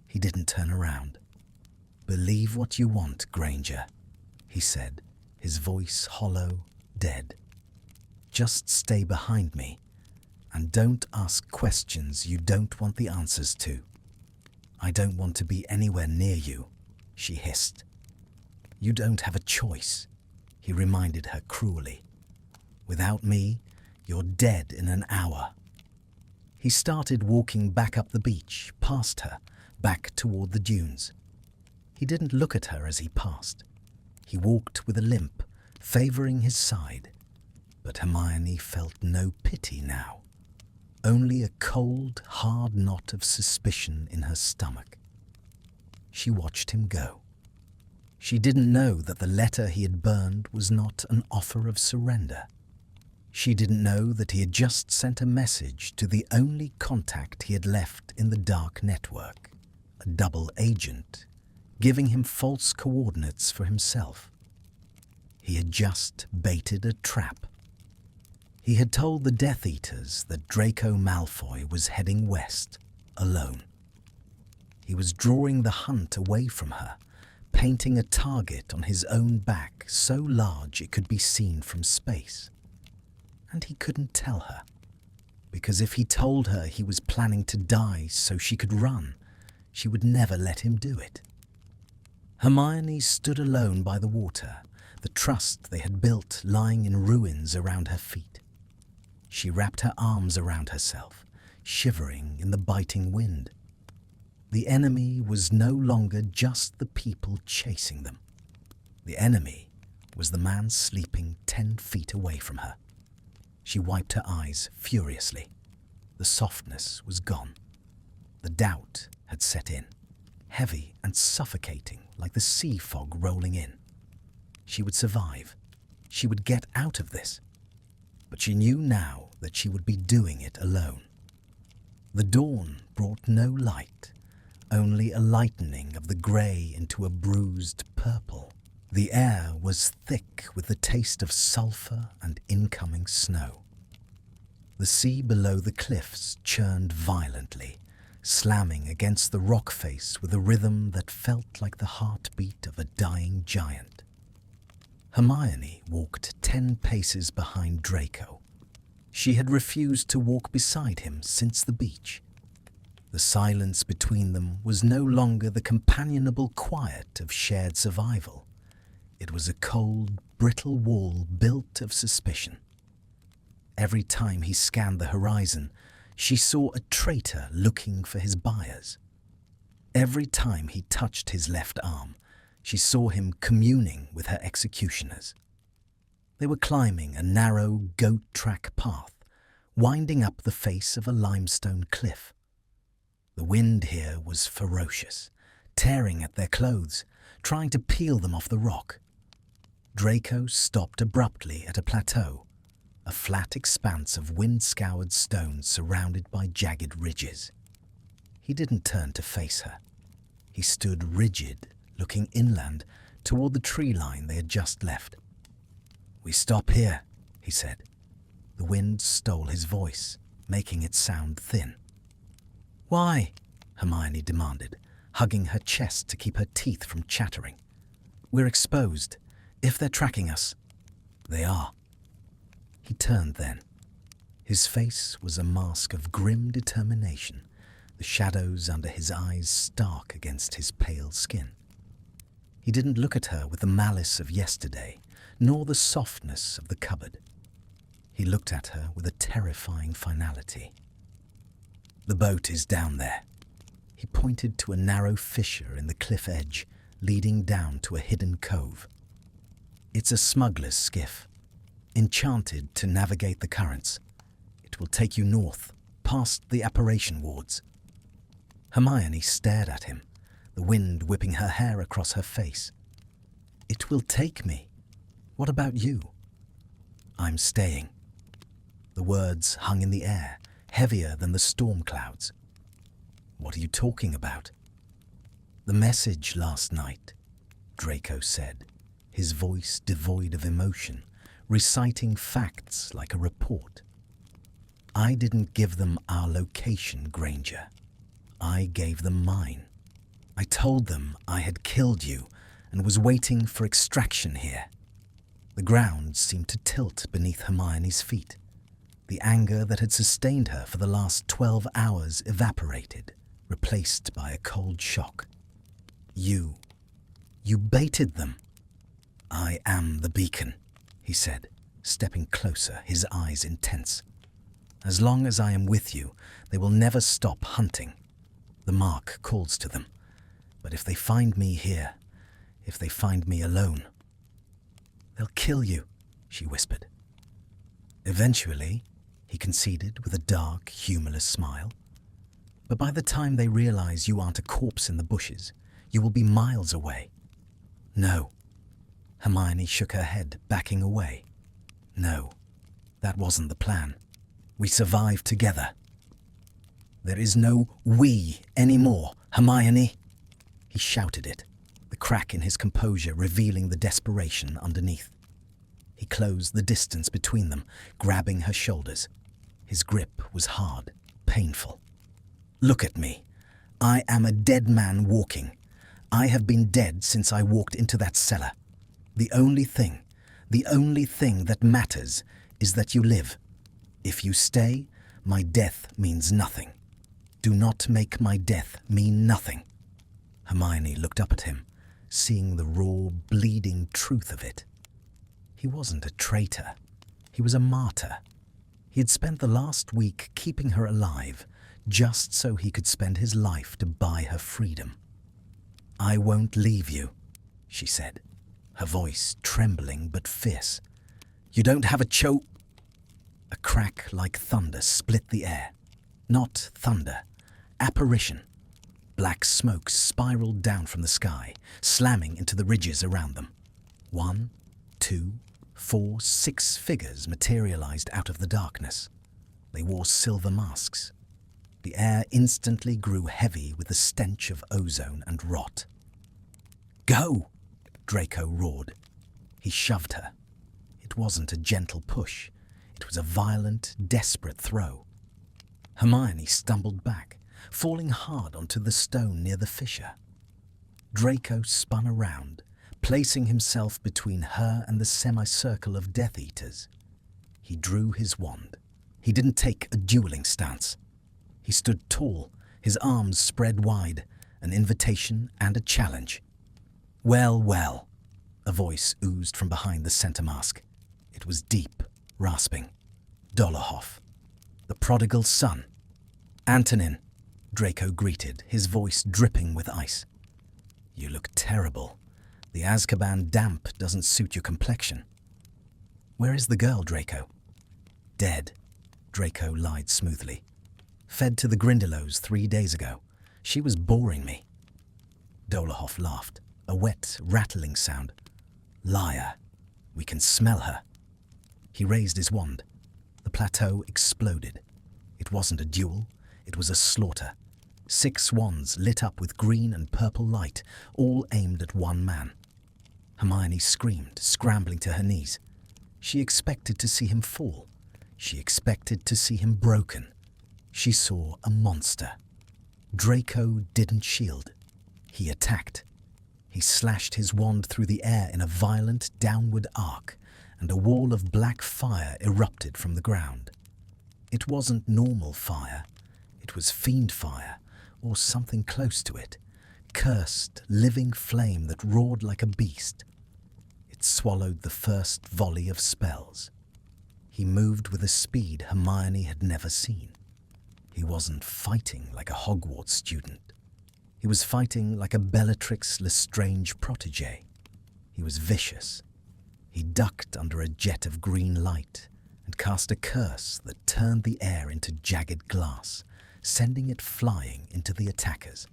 He didn't turn around. Believe what you want, Granger, he said, his voice hollow, dead. Just stay behind me, and don't ask questions you don't want the answers to. I don't want to be anywhere near you, she hissed. You don't have a choice, he reminded her cruelly. Without me, you're dead in an hour. He started walking back up the beach, past her, back toward the dunes. He didn't look at her as he passed. He walked with a limp, favoring his side. But Hermione felt no pity now. Only a cold, hard knot of suspicion in her stomach. She watched him go. She didn't know that the letter he had burned was not an offer of surrender. She didn't know that he had just sent a message to the only contact he had left in the dark network, a double agent, giving him false coordinates for himself. He had just baited a trap. He had told the Death Eaters that Draco Malfoy was heading west, alone. He was drawing the hunt away from her, painting a target on his own back so large it could be seen from space. And he couldn't tell her, because if he told her he was planning to die so she could run, she would never let him do it. Hermione stood alone by the water, the trust they had built lying in ruins around her feet. She wrapped her arms around herself, shivering in the biting wind. The enemy was no longer just the people chasing them. The enemy was the man sleeping 10 feet away from her. She wiped her eyes furiously. The softness was gone. The doubt had set in, heavy and suffocating like the sea fog rolling in. She would survive. She would get out of this. But she knew now that she would be doing it alone. The dawn brought no light, only a lightening of the grey into a bruised purple. The air was thick with the taste of sulphur and incoming snow. The sea below the cliffs churned violently, slamming against the rock face with a rhythm that felt like the heartbeat of a dying giant. Hermione walked 10 paces behind Draco. She had refused to walk beside him since the beach. The silence between them was no longer the companionable quiet of shared survival. It was a cold, brittle wall built of suspicion. Every time he scanned the horizon, she saw a traitor looking for his buyers. Every time he touched his left arm, she saw him communing with her executioners. They were climbing a narrow goat track path, winding up the face of a limestone cliff. The wind here was ferocious, tearing at their clothes, trying to peel them off the rock. Draco stopped abruptly at a plateau, a flat expanse of wind-scoured stones surrounded by jagged ridges. He didn't turn to face her. He stood rigid, looking inland toward the tree line they had just left. "We stop here," he said. The wind stole his voice, making it sound thin. "Why?" Hermione demanded, hugging her chest to keep her teeth from chattering. "We're exposed. If they're tracking us." "They are." He turned then. His face was a mask of grim determination, the shadows under his eyes stark against his pale skin. He didn't look at her with the malice of yesterday, nor the softness of the cupboard. He looked at her with a terrifying finality. "The boat is down there." He pointed to a narrow fissure in the cliff edge, leading down to a hidden cove. "It's a smuggler's skiff, enchanted to navigate the currents. It will take you north, past the apparition wards." Hermione stared at him, the wind whipping her hair across her face. "It will take me. What about you?" "I'm staying." The words hung in the air, heavier than the storm clouds. "What are you talking about?" "The message last night," Draco said, his voice devoid of emotion, reciting facts like a report. "I didn't give them our location, Granger. I gave them mine. I told them I had killed you and was waiting for extraction here." The ground seemed to tilt beneath Hermione's feet. The anger that had sustained her for the last 12 hours evaporated, replaced by a cold shock. You baited them." "I am the beacon," he said, stepping closer, his eyes intense. "As long as I am with you, they will never stop hunting. The mark calls to them. But if they find me here, if they find me alone—" "They'll kill you," she whispered. "Eventually," he conceded with a dark, humorless smile. "But by the time they realize you aren't a corpse in the bushes, you will be miles away." "No." Hermione shook her head, backing away. "No, that wasn't the plan. We survived together." "There is no we anymore, Hermione." He shouted it, the crack in his composure revealing the desperation underneath. He closed the distance between them, grabbing her shoulders. His grip was hard, painful. "Look at me. I am a dead man walking. I have been dead since I walked into that cellar. The only thing that matters is that you live. If you stay, my death means nothing. Do not make my death mean nothing." Hermione looked up at him, seeing the raw, bleeding truth of it. He wasn't a traitor. He was a martyr. He had spent the last week keeping her alive, just so he could spend his life to buy her freedom. "I won't leave you," she said, her voice trembling but fierce. "You don't have a A crack like thunder split the air. Not thunder, apparition. Black smoke spiraled down from the sky, slamming into the ridges around them. 1, 2, 4, 6 figures materialized out of the darkness. They wore silver masks. The air instantly grew heavy with the stench of ozone and rot. "Go!" Draco roared. He shoved her. It wasn't a gentle push. It was a violent, desperate throw. Hermione stumbled back, falling hard onto the stone near the fissure. Draco spun around, placing himself between her and the semicircle of Death Eaters. He drew his wand. He didn't take a dueling stance. He stood tall, his arms spread wide, an invitation and a challenge. "Well, well," a voice oozed from behind the center mask. It was deep, rasping. Dolohov, the prodigal son. "Antonin," Draco greeted, his voice dripping with ice. "You look terrible. The Azkaban damp doesn't suit your complexion." "Where is the girl, Draco?" "Dead," Draco lied smoothly. "Fed to the Grindylows 3 days ago. She was boring me." Dolohov laughed, a wet, rattling sound. "Liar. We can smell her." He raised his wand. The plateau exploded. It wasn't a duel. It was a slaughter. 6 wands lit up with green and purple light, all aimed at one man. Hermione screamed, scrambling to her knees. She expected to see him fall. She expected to see him broken. She saw a monster. Draco didn't shield. He attacked. He slashed his wand through the air in a violent downward arc, and a wall of black fire erupted from the ground. It wasn't normal fire. It was fiend fire, or something close to it. Cursed, living flame that roared like a beast. It swallowed the first volley of spells. He moved with a speed Hermione had never seen. He wasn't fighting like a Hogwarts student. He was fighting like a Bellatrix Lestrange protégé. He was vicious. He ducked under a jet of green light and cast a curse that turned the air into jagged glass, sending it flying into the attackers.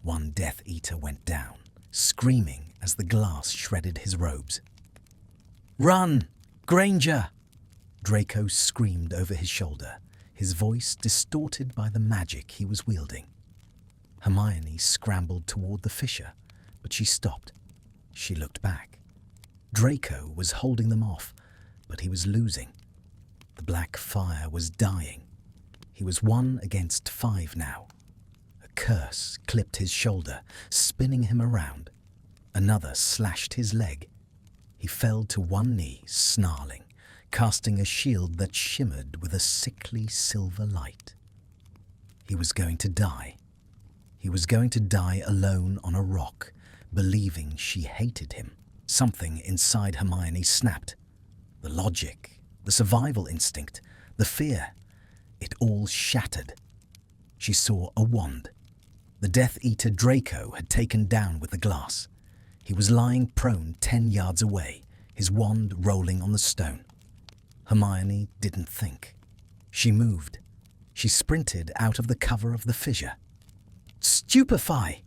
One Death Eater went down, screaming as the glass shredded his robes. "Run! Granger!" Draco screamed over his shoulder, his voice distorted by the magic he was wielding. Hermione scrambled toward the fissure, but she stopped. She looked back. Draco was holding them off, but he was losing. The black fire was dying. He was 1 against 5 now. A curse clipped his shoulder, spinning him around. Another slashed his leg. He fell to one knee, snarling, casting a shield that shimmered with a sickly silver light. He was going to die. He was going to die alone on a rock, believing she hated him. Something inside Hermione snapped. The logic, the survival instinct, the fear. It all shattered. She saw a wand. The Death Eater Draco had taken down with the glass. He was lying prone 10 yards away, his wand rolling on the stone. Hermione didn't think. She moved. She sprinted out of the cover of the fissure. "Stupefy!"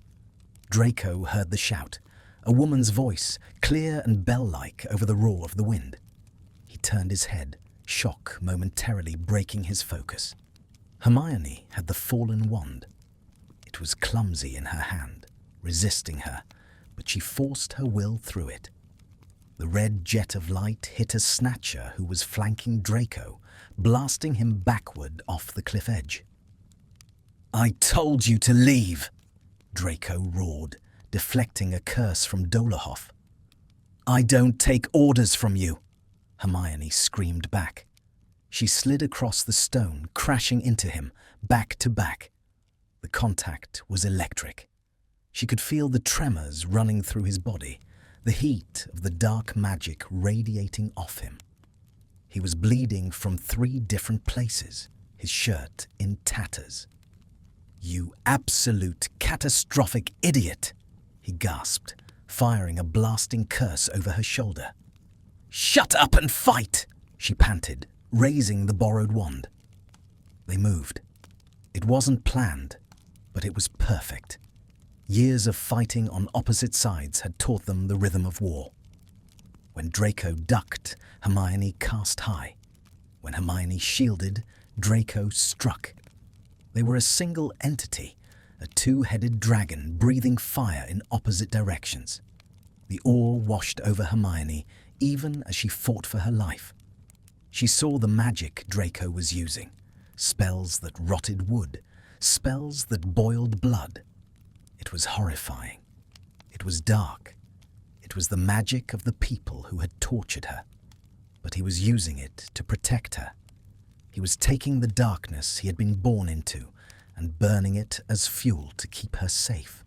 Draco heard the shout, a woman's voice, clear and bell-like over the roar of the wind. He turned his head, shock momentarily breaking his focus. Hermione had the fallen wand. It was clumsy in her hand, resisting her, but she forced her will through it. The red jet of light hit a snatcher who was flanking Draco, blasting him backward off the cliff edge. "I told you to leave!" Draco roared, deflecting a curse from Dolohov. "I don't take orders from you!" Hermione screamed back. She slid across the stone, crashing into him, back to back. The contact was electric. She could feel the tremors running through his body, the heat of the dark magic radiating off him. He was bleeding from 3 different places, his shirt in tatters. "You absolute catastrophic idiot!" he gasped, firing a blasting curse over her shoulder. "Shut up and fight!" she panted, raising the borrowed wand. They moved. It wasn't planned, but it was perfect. Years of fighting on opposite sides had taught them the rhythm of war. When Draco ducked, Hermione cast high. When Hermione shielded, Draco struck. They were a single entity, a two-headed dragon breathing fire in opposite directions. The awe washed over Hermione even as she fought for her life. She saw the magic Draco was using, spells that rotted wood, spells that boiled blood. It was horrifying. It was dark. It was the magic of the people who had tortured her. But he was using it to protect her. He was taking the darkness he had been born into and burning it as fuel to keep her safe.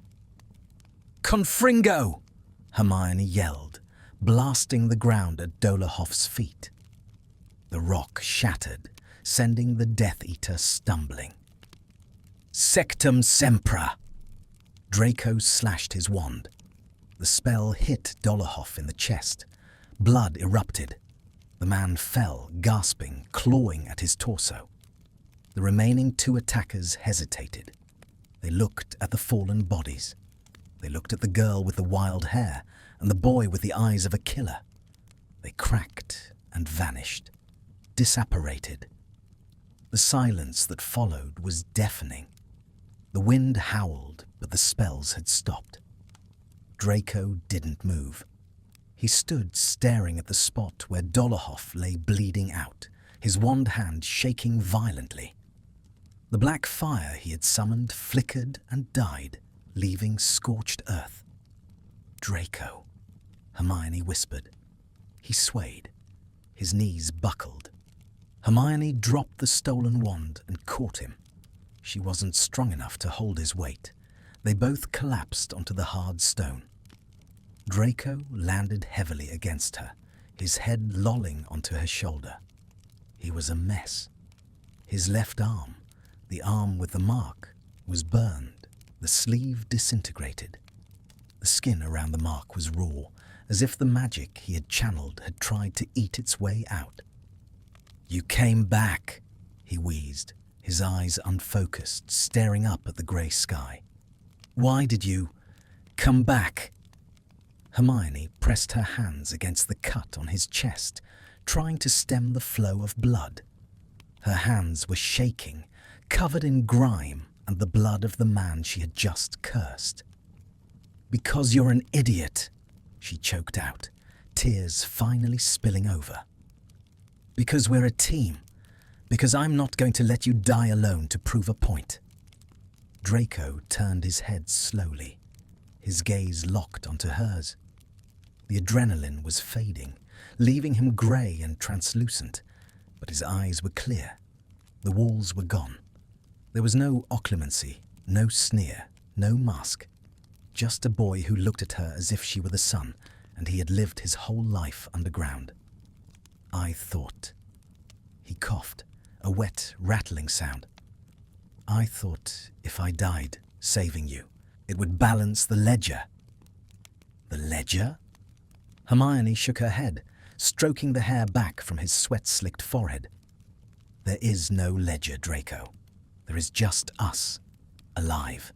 "Confringo!" Hermione yelled, blasting the ground at Dolohof's feet. The rock shattered, sending the Death Eater stumbling. "Sectum Sempra!" Draco slashed his wand. The spell hit Dolohof in the chest. Blood erupted. The man fell, gasping, clawing at his torso. The remaining two attackers hesitated. They looked at the fallen bodies. They looked at the girl with the wild hair and the boy with the eyes of a killer. They cracked and vanished, disapparated. The silence that followed was deafening. The wind howled, but the spells had stopped. Draco didn't move. He stood staring at the spot where Dolohof lay bleeding out, his wand hand shaking violently. The black fire he had summoned flickered and died, leaving scorched earth. "Draco," Hermione whispered. He swayed. His knees buckled. Hermione dropped the stolen wand and caught him. She wasn't strong enough to hold his weight. They both collapsed onto the hard stone. Draco landed heavily against her, his head lolling onto her shoulder. He was a mess. His left arm, the arm with the mark, was burned, the sleeve disintegrated. The skin around the mark was raw, as if the magic he had channeled had tried to eat its way out. "You came back," he wheezed, his eyes unfocused, staring up at the grey sky. "Why did you come back?" Hermione pressed her hands against the cut on his chest, trying to stem the flow of blood. Her hands were shaking, covered in grime and the blood of the man she had just cursed. "Because you're an idiot," she choked out, tears finally spilling over. "Because we're a team. Because I'm not going to let you die alone to prove a point." Draco turned his head slowly, his gaze locked onto hers. The adrenaline was fading, leaving him grey and translucent, but his eyes were clear. The walls were gone. There was no occlumency, no sneer, no mask. Just a boy who looked at her as if she were the sun, and he had lived his whole life underground. "I thought..." He coughed, a wet, rattling sound. "I thought if I died, saving you, it would balance the ledger." "The ledger?" Hermione shook her head, stroking the hair back from his sweat-slicked forehead. "There is no ledger, Draco. There is just us, alive."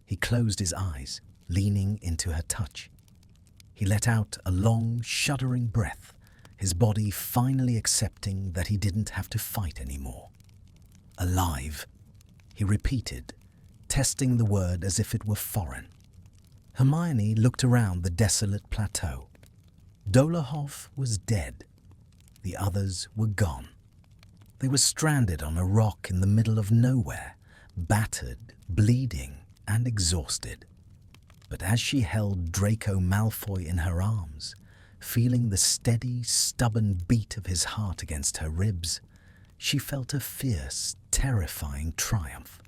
He closed his eyes, leaning into her touch. He let out a long, shuddering breath, his body finally accepting that he didn't have to fight anymore. "Alive," he repeated, testing the word as if it were foreign. Hermione looked around the desolate plateau. Dolohov was dead. The others were gone. They were stranded on a rock in the middle of nowhere, battered, bleeding, and exhausted. But as she held Draco Malfoy in her arms, feeling the steady, stubborn beat of his heart against her ribs, she felt a fierce, terrifying triumph.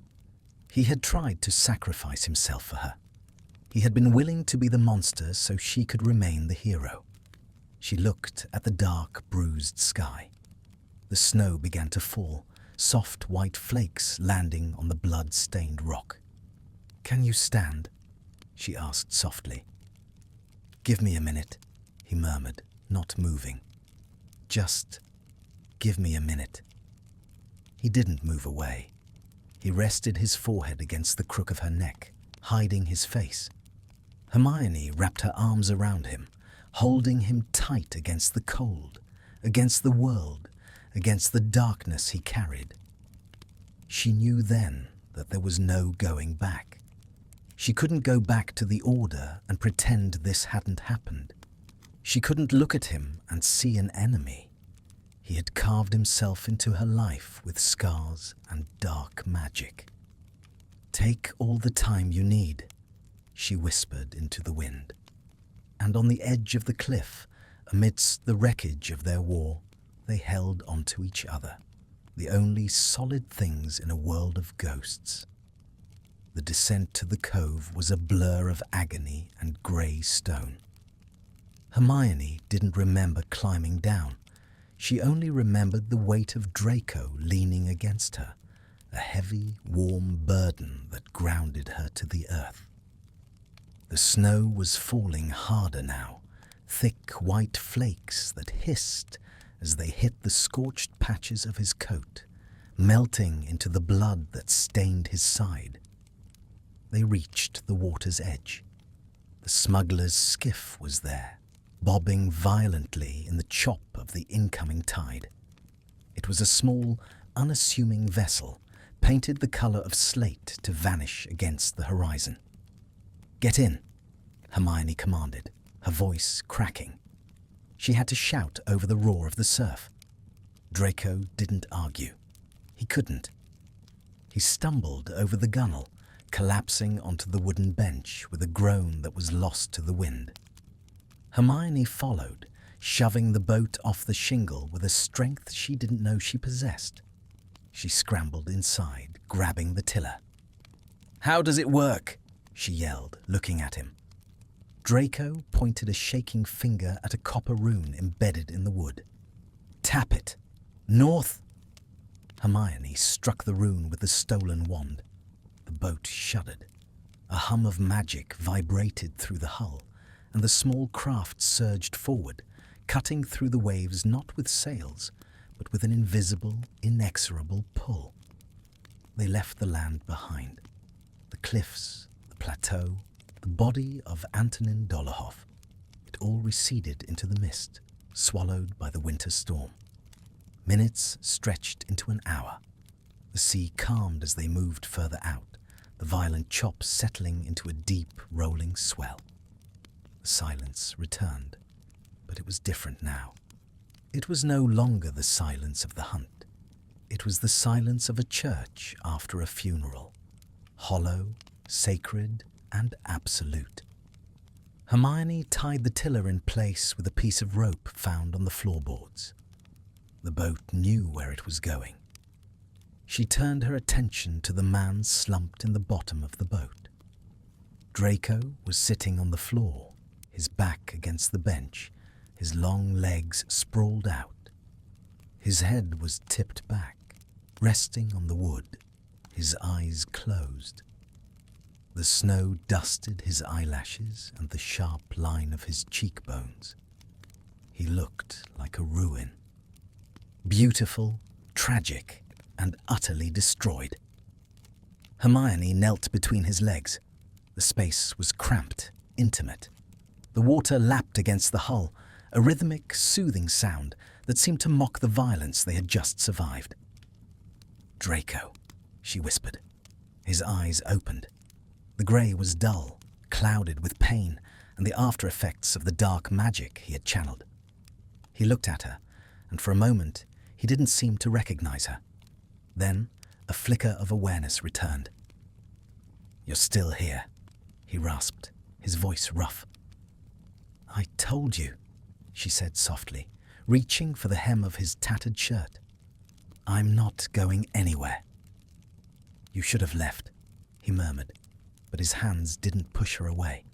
He had tried to sacrifice himself for her. He had been willing to be the monster so she could remain the hero. She looked at the dark, bruised sky. The snow began to fall, soft white flakes landing on the blood-stained rock. "Can you stand?" she asked softly. "Give me a minute," he murmured, not moving. "Just give me a minute." He didn't move away. He rested his forehead against the crook of her neck, hiding his face. Hermione wrapped her arms around him, holding him tight against the cold, against the world, against the darkness he carried. She knew then that there was no going back. She couldn't go back to the Order and pretend this hadn't happened. She couldn't look at him and see an enemy. He had carved himself into her life with scars and dark magic. "Take all the time you need," she whispered into the wind. And on the edge of the cliff, amidst the wreckage of their war, they held onto each other, the only solid things in a world of ghosts. The descent to the cove was a blur of agony and grey stone. Hermione didn't remember climbing down. She only remembered the weight of Draco leaning against her, a heavy, warm burden that grounded her to the earth. The snow was falling harder now, thick white flakes that hissed as they hit the scorched patches of his coat, melting into the blood that stained his side. They reached the water's edge. The smuggler's skiff was there, bobbing violently in the chop of the incoming tide. It was a small, unassuming vessel, painted the color of slate to vanish against the horizon. "Get in," Hermione commanded, her voice cracking. She had to shout over the roar of the surf. Draco didn't argue. He couldn't. He stumbled over the gunwale, collapsing onto the wooden bench with a groan that was lost to the wind. Hermione followed, shoving the boat off the shingle with a strength she didn't know she possessed. She scrambled inside, grabbing the tiller. "How does it work?" she yelled, looking at him. Draco pointed a shaking finger at a copper rune embedded in the wood. "Tap it. North." Hermione struck the rune with the stolen wand. The boat shuddered. A hum of magic vibrated through the hull, and the small craft surged forward, cutting through the waves not with sails, but with an invisible, inexorable pull. They left the land behind. The cliffs, the plateau, the body of Antonin Dolohov. It all receded into the mist, swallowed by the winter storm. Minutes stretched into an hour. The sea calmed as they moved further out, the violent chop settling into a deep, rolling swell. The silence returned, but it was different now. It was no longer the silence of the hunt. It was the silence of a church after a funeral, hollow, sacred, and absolute. Hermione tied the tiller in place with a piece of rope found on the floorboards. The boat knew where it was going. She turned her attention to the man slumped in the bottom of the boat. Draco was sitting on the floor, his back against the bench, his long legs sprawled out. His head was tipped back, resting on the wood, his eyes closed. The snow dusted his eyelashes and the sharp line of his cheekbones. He looked like a ruin. Beautiful, tragic, and utterly destroyed. Hermione knelt between his legs. The space was cramped, intimate. The water lapped against the hull, a rhythmic, soothing sound that seemed to mock the violence they had just survived. "Draco," she whispered. His eyes opened. The grey was dull, clouded with pain and the after-effects of the dark magic he had channeled. He looked at her, and for a moment he didn't seem to recognize her. Then a flicker of awareness returned. "You're still here," he rasped, his voice rough. "I told you," she said softly, reaching for the hem of his tattered shirt. "I'm not going anywhere." "You should have left," he murmured, but his hands didn't push her away.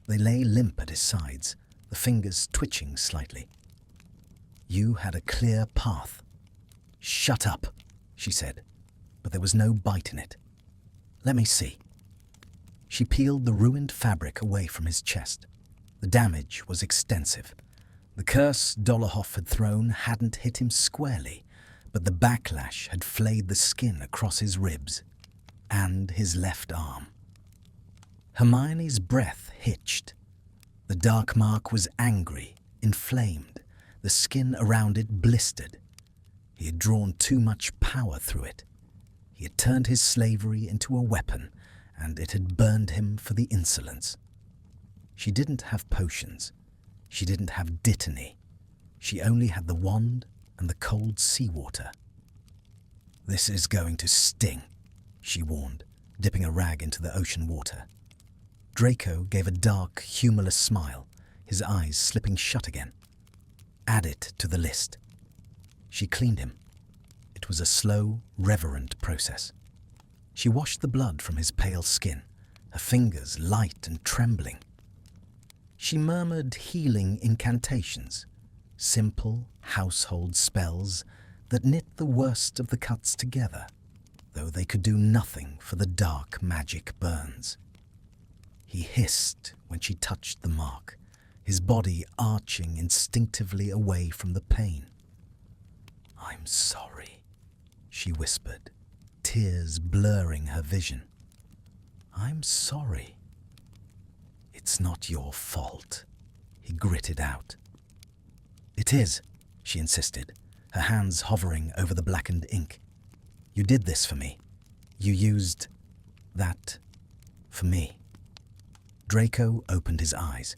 They lay limp at his sides, the fingers twitching slightly. "You had a clear path." "Shut up," she said, but there was no bite in it. "Let me see." She peeled the ruined fabric away from his chest. The damage was extensive. The curse Dolohov had thrown hadn't hit him squarely, but the backlash had flayed the skin across his ribs and his left arm. Hermione's breath hitched. The dark mark was angry, inflamed, the skin around it blistered. He had drawn too much power through it. He had turned his slavery into a weapon, and it had burned him for the insolence. She didn't have potions. She didn't have dittany. She only had the wand and the cold seawater. "This is going to sting," she warned, dipping a rag into the ocean water. Draco gave a dark, humorless smile, his eyes slipping shut again. "Add it to the list." She cleaned him. It was a slow, reverent process. She washed the blood from his pale skin, her fingers light and trembling. She murmured healing incantations, simple household spells that knit the worst of the cuts together, though they could do nothing for the dark magic burns. He hissed when she touched the mark, his body arching instinctively away from the pain. "I'm sorry," she whispered, tears blurring her vision. "I'm sorry." "It's not your fault," he gritted out. "It is," she insisted, her hands hovering over the blackened ink. "You did this for me. You used that for me." Draco opened his eyes.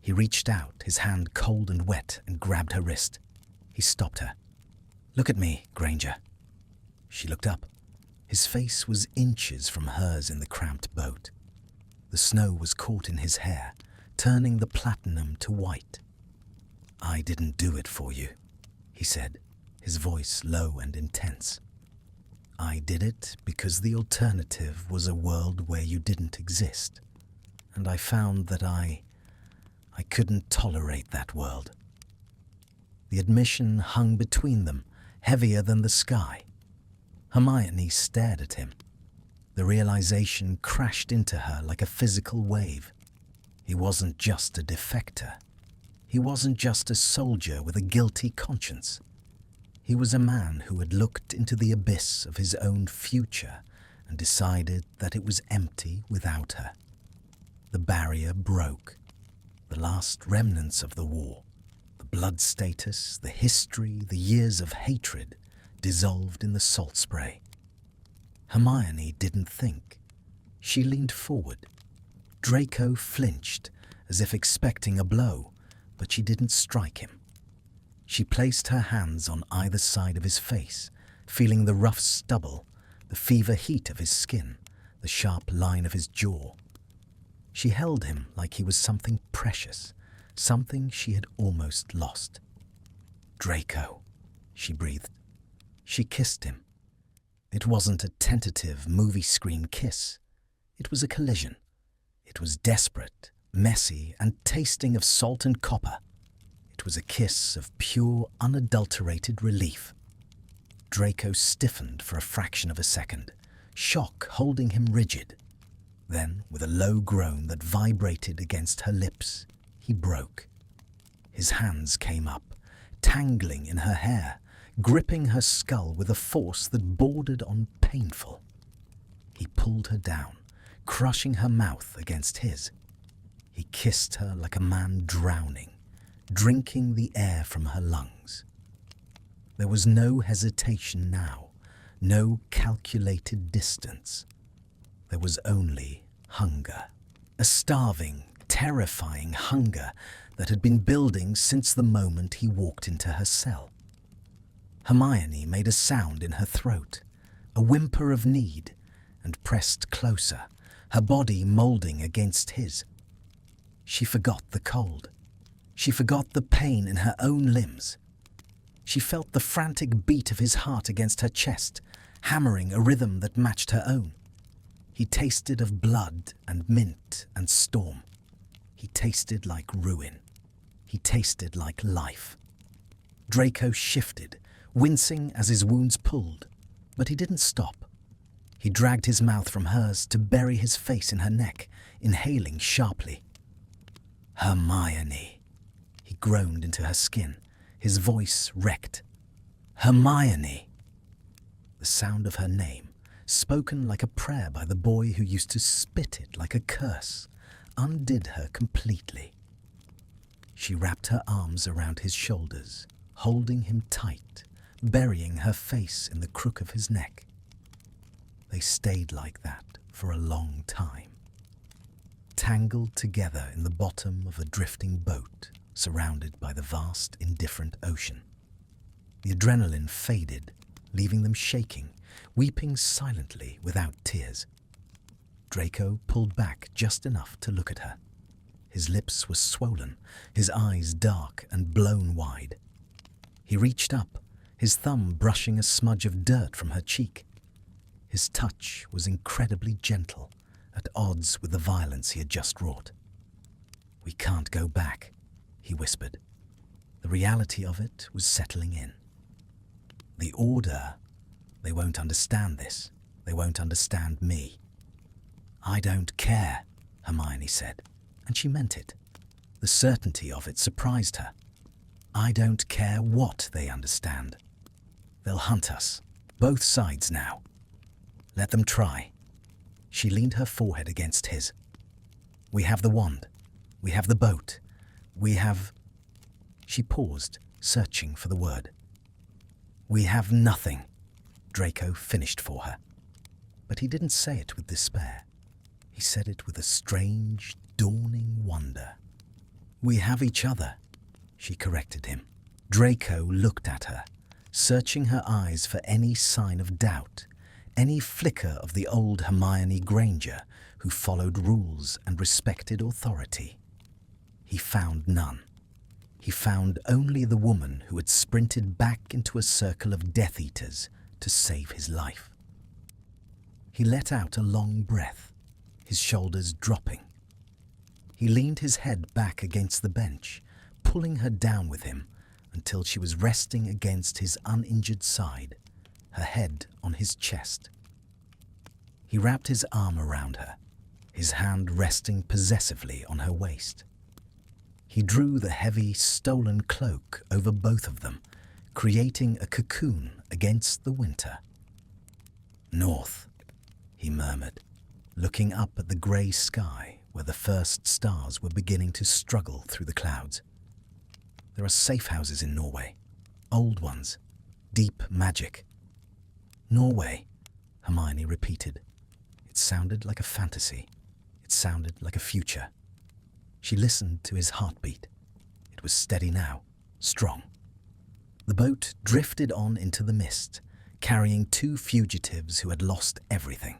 He reached out, his hand cold and wet, and grabbed her wrist. He stopped her. "Look at me, Granger." She looked up. His face was inches from hers in the cramped boat. The snow was caught in his hair, turning the platinum to white. "I didn't do it for you," he said, his voice low and intense. "I did it because the alternative was a world where you didn't exist. And I found that I couldn't tolerate that world." The admission hung between them, heavier than the sky. Hermione stared at him. The realization crashed into her like a physical wave. He wasn't just a defector. He wasn't just a soldier with a guilty conscience. He was a man who had looked into the abyss of his own future and decided that it was empty without her. The barrier broke. The last remnants of the war, the blood status, the history, the years of hatred, dissolved in the salt spray. Hermione didn't think. She leaned forward. Draco flinched, as if expecting a blow, but she didn't strike him. She placed her hands on either side of his face, feeling the rough stubble, the fever heat of his skin, the sharp line of his jaw. She held him like he was something precious, something she had almost lost. "Draco," she breathed. She kissed him. It wasn't a tentative movie screen kiss. It was a collision. It was desperate, messy, and tasting of salt and copper. It was a kiss of pure, unadulterated relief. Draco stiffened for a fraction of a second, shock holding him rigid. Then, with a low groan that vibrated against her lips, he broke. His hands came up, tangling in her hair, gripping her skull with a force that bordered on painful. He pulled her down, crushing her mouth against his. He kissed her like a man drowning, drinking the air from her lungs. There was no hesitation now, no calculated distance. There was only hunger, a starving, terrifying hunger that had been building since the moment he walked into her cell. Hermione made a sound in her throat, a whimper of need, and pressed closer, her body molding against his. She forgot the cold. She forgot the pain in her own limbs. She felt the frantic beat of his heart against her chest, hammering a rhythm that matched her own. He tasted of blood and mint and storm. He tasted like ruin. He tasted like life. Draco shifted, wincing as his wounds pulled, but he didn't stop. He dragged his mouth from hers to bury his face in her neck, inhaling sharply. "Hermione," he groaned into her skin, his voice wrecked. "Hermione." The sound of her name, spoken like a prayer by the boy who used to spit it like a curse, undid her completely. She wrapped her arms around his shoulders, holding him tight, burying her face in the crook of his neck. They stayed like that for a long time, tangled together in the bottom of a drifting boat surrounded by the vast, indifferent ocean. The adrenaline faded, leaving them shaking, weeping silently without tears. Draco pulled back just enough to look at her. His lips were swollen, his eyes dark and blown wide. He reached up, his thumb brushing a smudge of dirt from her cheek. His touch was incredibly gentle, at odds with the violence he had just wrought. "We can't go back," he whispered. The reality of it was settling in. The Order, they won't understand this. They won't understand me. "I don't care," Hermione said, and she meant it. The certainty of it surprised her. "I don't care what they understand. They'll hunt us, both sides now. Let them try." She leaned her forehead against his. "We have the wand. We have the boat. We have—" She paused, searching for the word. "We have nothing," Draco finished for her. But he didn't say it with despair. He said it with a strange, dawning wonder. "We have each other," she corrected him. Draco looked at her, searching her eyes for any sign of doubt, any flicker of the old Hermione Granger who followed rules and respected authority. He found none. He found only the woman who had sprinted back into a circle of Death Eaters to save his life. He let out a long breath, his shoulders dropping. He leaned his head back against the bench, pulling her down with him until she was resting against his uninjured side, her head on his chest. He wrapped his arm around her, his hand resting possessively on her waist. He drew the heavy, stolen cloak over both of them, creating a cocoon against the winter. "North," he murmured, looking up at the grey sky where the first stars were beginning to struggle through the clouds. "There are safe houses in Norway, old ones, deep magic." "Norway," Hermione repeated. It sounded like a fantasy. It sounded like a future. She listened to his heartbeat. It was steady now, strong. The boat drifted on into the mist, carrying two fugitives who had lost everything.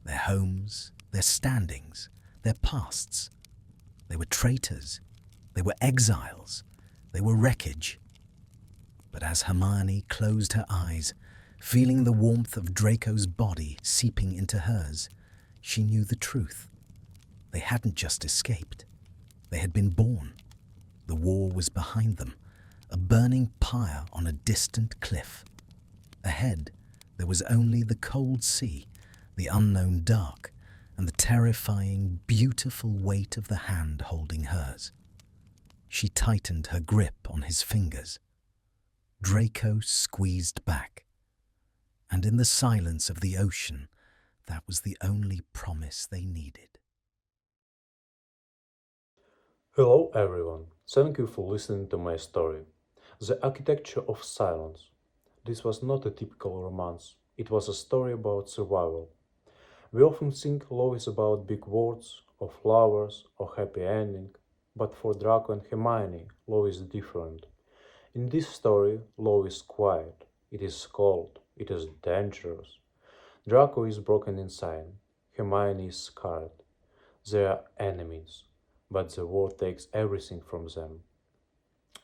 Their homes, their standings, their pasts. They were traitors. They were exiles. They were wreckage. But as Hermione closed her eyes, feeling the warmth of Draco's body seeping into hers, she knew the truth. They hadn't just escaped. They had been born. The war was behind them, a burning pyre on a distant cliff. Ahead, there was only the cold sea, the unknown dark, and the terrifying, beautiful weight of the hand holding hers. She tightened her grip on his fingers. Draco squeezed back. And in the silence of the ocean, that was the only promise they needed. Hello everyone, thank you for listening to my story. The Architecture of Silence. This was not a typical romance, it was a story about survival. We often think love is about big words, or flowers, or happy ending, but for Draco and Hermione, love is different. In this story, love is quiet, it is cold, it is dangerous. Draco is broken inside, Hermione is scarred. They are enemies, but the war takes everything from them.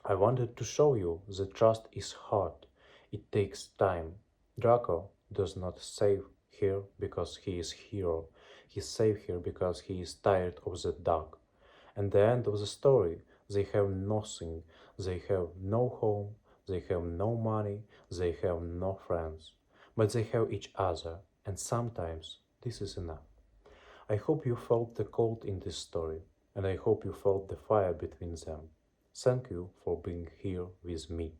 I wanted to show you that trust is hard. It takes time. Draco does not save her because he is hero. He saves her because he is tired of the dark. At the end of the story, they have nothing. They have no home. They have no money. They have no friends. But they have each other, and sometimes this is enough. I hope you felt the cold in this story, and I hope you felt the fire between them. Thank you for being here with me.